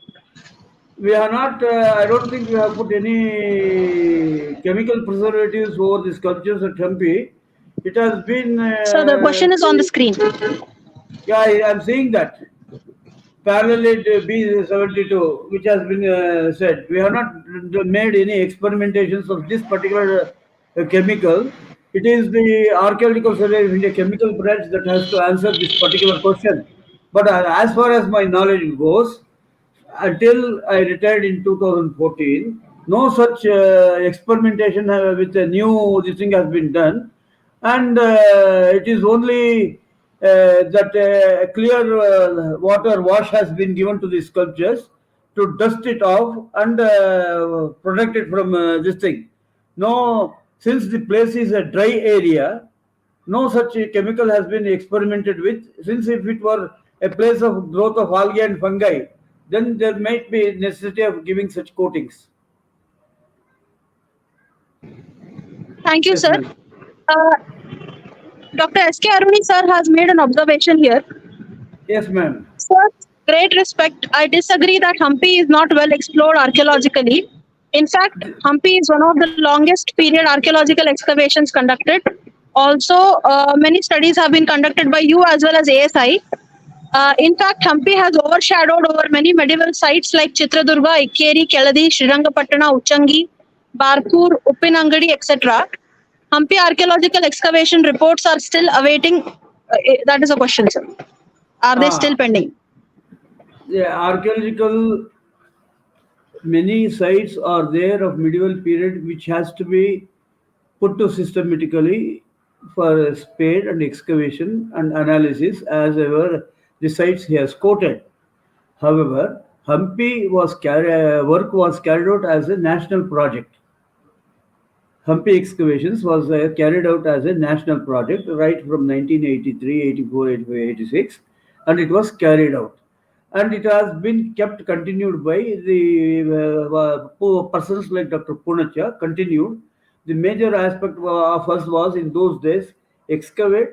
We have not, I don't think we have put any chemical preservatives over the sculptures at Hampi. It has been, So the question is on the screen. yeah, I'm seeing that. Parallel B72, which has been said. We have not made any experimentations of this particular chemical. It is the Archaeological Survey of India chemical branch that has to answer this particular question. But as far as my knowledge goes, until I retired in 2014, no such experimentation with a new this thing has been done, and it is only that a clear water wash has been given to the sculptures to dust it off and protect it from this thing. No, since the place is a dry area, no such chemical has been experimented with. Since if it were a place of growth of algae and fungi, then there might be necessity of giving such coatings. Thank you, Yes, sir. ma'am. Uh, Dr. S.K. Aruni, sir, has made an observation here. Yes, ma'am. Sir, great respect, I disagree that Hampi is not well explored archaeologically. In fact, Hampi is one of the longest period archaeological excavations conducted. Also, many studies have been conducted by you as well as ASI. In fact, Hampi has overshadowed over many medieval sites like Chitradurga, Ikkeri, Keladi, Srirangapatna, Uchangi, Barpur, Uppinangadi, etc. Hampi archaeological excavation reports are still awaiting. That is a question, sir. Are they still Ah, pending? the archaeological many sites are there of medieval period which has to be put to systematically for spade and excavation and analysis as ever the sites he has quoted. However, work was carried out as a national project. Hampi excavations was carried out as a national project right from 1983, 84, 85, 86, and it was carried out. And it has been kept continued by the persons like Dr. Punacha, continued. The major aspect of us was in those days excavate,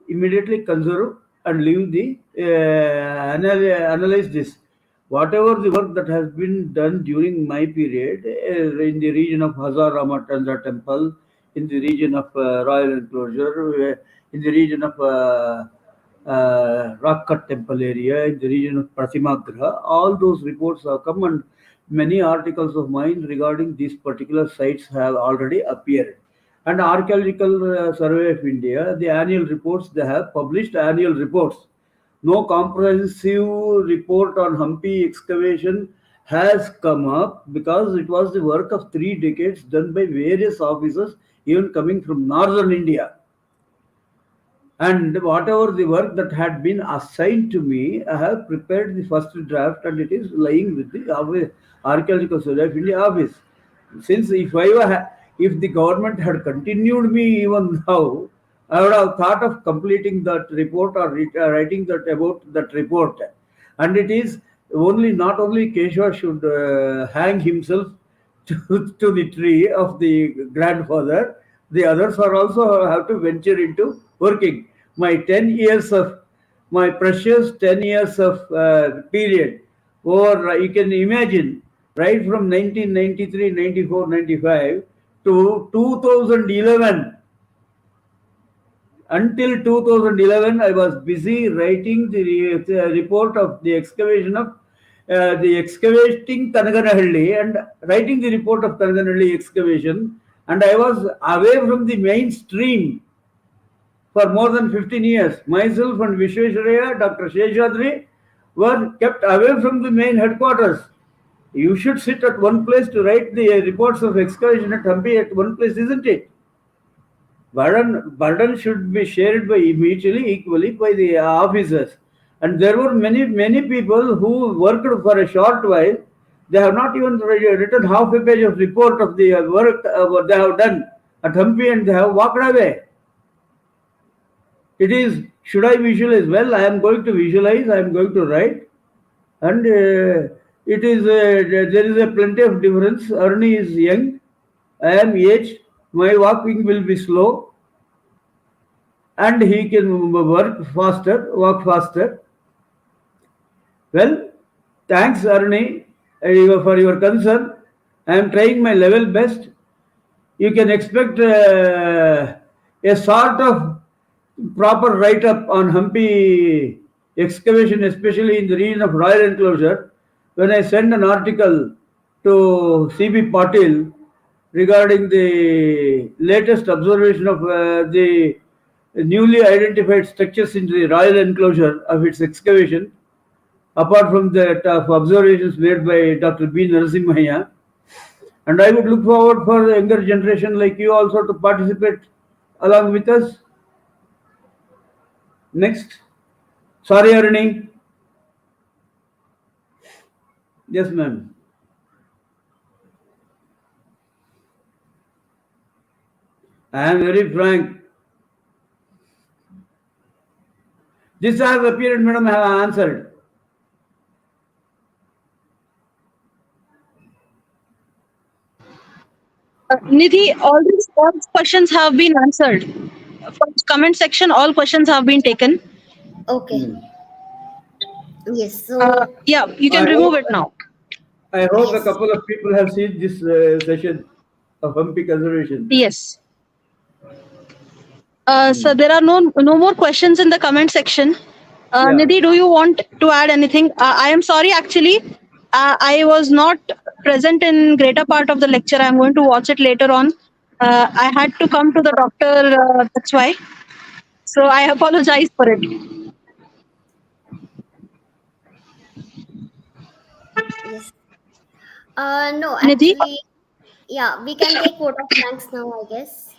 immediately conserve, and leave the analyze this. Whatever the work that has been done during my period in the region of Hazar Ramatandra temple, in the region of Royal Enclosure, in the region of Rock Cut temple area, in the region of Pratimagraha, all those reports have come and many articles of mine regarding these particular sites have already appeared. And Archaeological Survey of India, the annual reports, they have published annual reports. No comprehensive report on Hampi excavation has come up because it was the work of 3 decades done by various officers, even coming from northern India. And whatever the work that had been assigned to me, I have prepared the first draft and it is lying with the Archaeological Survey of India office. Since if the government had continued me even now, I would have thought of completing that report or writing that about that report. And it is only not only Keshava should hang himself to the tree of the grandfather, the others are also have to venture into working. My 10 years of my precious 10 years of period, or you can imagine, right from 1993, 94, 95 to 2011. Until 2011, I was busy writing the report of the excavation of the excavating Kanaganahalli and writing the report of Kanaganahalli excavation, and I was away from the mainstream for more than 15 years. Myself and Vishwesharaya, Dr. Sheshadri were kept away from the main headquarters. You should sit at one place to write the reports of excavation at Hampi at one place, isn't it? Burden should be shared by mutually equally by the officers. And there were many people who worked for a short while. They have not even written half a page of report of the work what they have done at Hampi, and they have walked away. It is, should I visualize? Well, I am going to visualize, I am going to write. And it is there is a plenty of difference. Arni is young, I am aged, my walking will be slow, and he can walk faster. Well, thanks Arni for your concern. I am trying my level best. You can expect a sort of proper write-up on Hampi excavation, especially in the region of Royal Enclosure, when I send an article to C.B. Patil regarding the latest observation of the newly identified structures in the Royal Enclosure of its excavation, apart from the observations made by Dr. B. Narasimhaya. And I would look forward for the younger generation like you also to participate along with us. Next. Sorry, Aruni. Yes, ma'am. I am very frank. This has appeared, madam, I have answered. Nidhi, all questions have been answered. From comment section, all questions have been taken. Okay. Yes. So Yeah, you can I remove hope it now. I hope a yes. couple of people have seen this session of Hampi conservation. Yes. So Hmm. there are no more questions in the comment section. Yeah. Nidhi, do you want to add anything? I am sorry, actually, I was not present in greater part of the lecture. I'm going to watch it later on. I had to come to the doctor. That's why. So I apologize for it. Yes. No, Nidhi, actually, yeah, we can take vote of thanks now, I guess.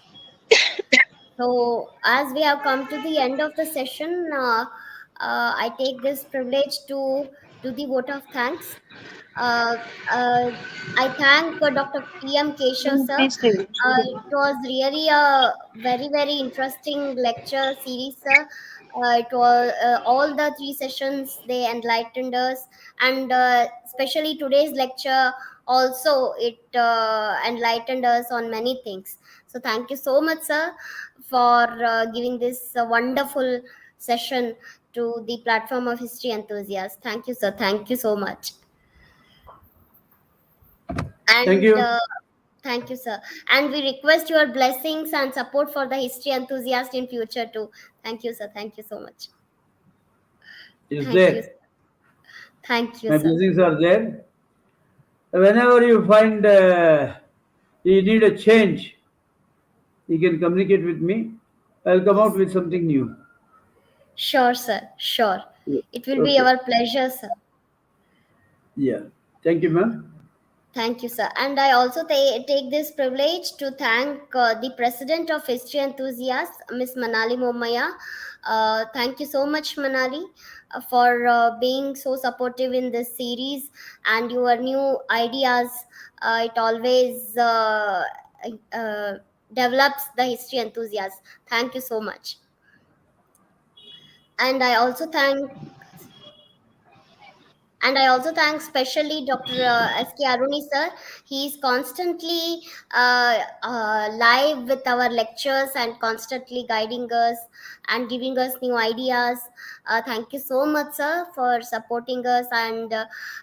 So, as we have come to the end of the session, I take this privilege to do the vote of thanks. Uh, uh, I thank Dr. T M Keshav, sir. please stay. It was really a very, very interesting lecture series, sir. It was all the three sessions, they enlightened us, and especially today's lecture also, it enlightened us on many things. So, thank you so much, sir, for giving this wonderful session to the platform of history enthusiasts. Thank you, sir. Thank you so much. Thank And you. thank you, sir. And we request your blessings and support for the history enthusiast in future too. Thank you, sir. Thank you so much. Is Thank you. there. Thank you, My sir. blessings are there. Whenever you find you need a change, you can communicate with me. I'll come out Yes. with something new. Sure, sir. Sure. It will be Okay. our pleasure, sir. Yeah. Thank you, ma'am. Thank you, sir. And I also take this privilege to thank the President of History Enthusiasts, Miss Manali Momaya. Thank you so much, Manali, for being so supportive in this series and your new ideas. It always uh, develops the history enthusiasts. Thank you so much. And I also thank And I also thank specially Dr. S.K. Aruni sir. He is constantly live with our lectures and constantly guiding us and giving us new ideas. Thank you so much, sir, for supporting us and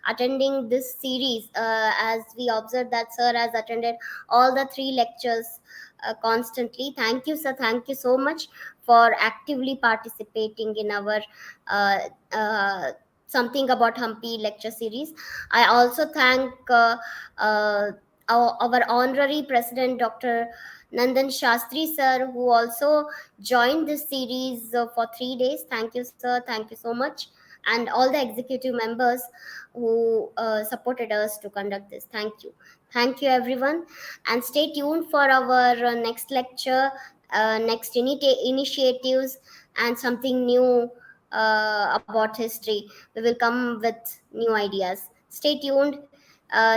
attending this series. As we observed that sir has attended all the three lectures constantly. Thank you, sir. Thank you so much for actively participating in our uh, uh, something about Hampi lecture series. I also thank our honorary president, Dr. Nandan Shastri sir, who also joined this series for 3 days. Thank you, sir. Thank you so much. And all the executive members who supported us to conduct this. Thank you. Thank you, everyone. And stay tuned for our next lecture, next initiatives, and something new about history. We will come with new ideas. Stay tuned,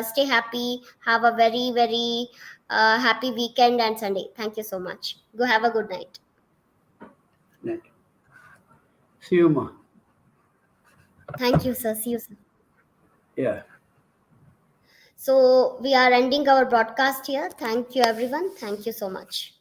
stay happy, have a very, very happy weekend and Sunday. Thank you so much. Go have a good night. Right. See you, ma. Thank you, sir. See you, sir. Yeah. So we are ending our broadcast here. Thank you, everyone. Thank you so much.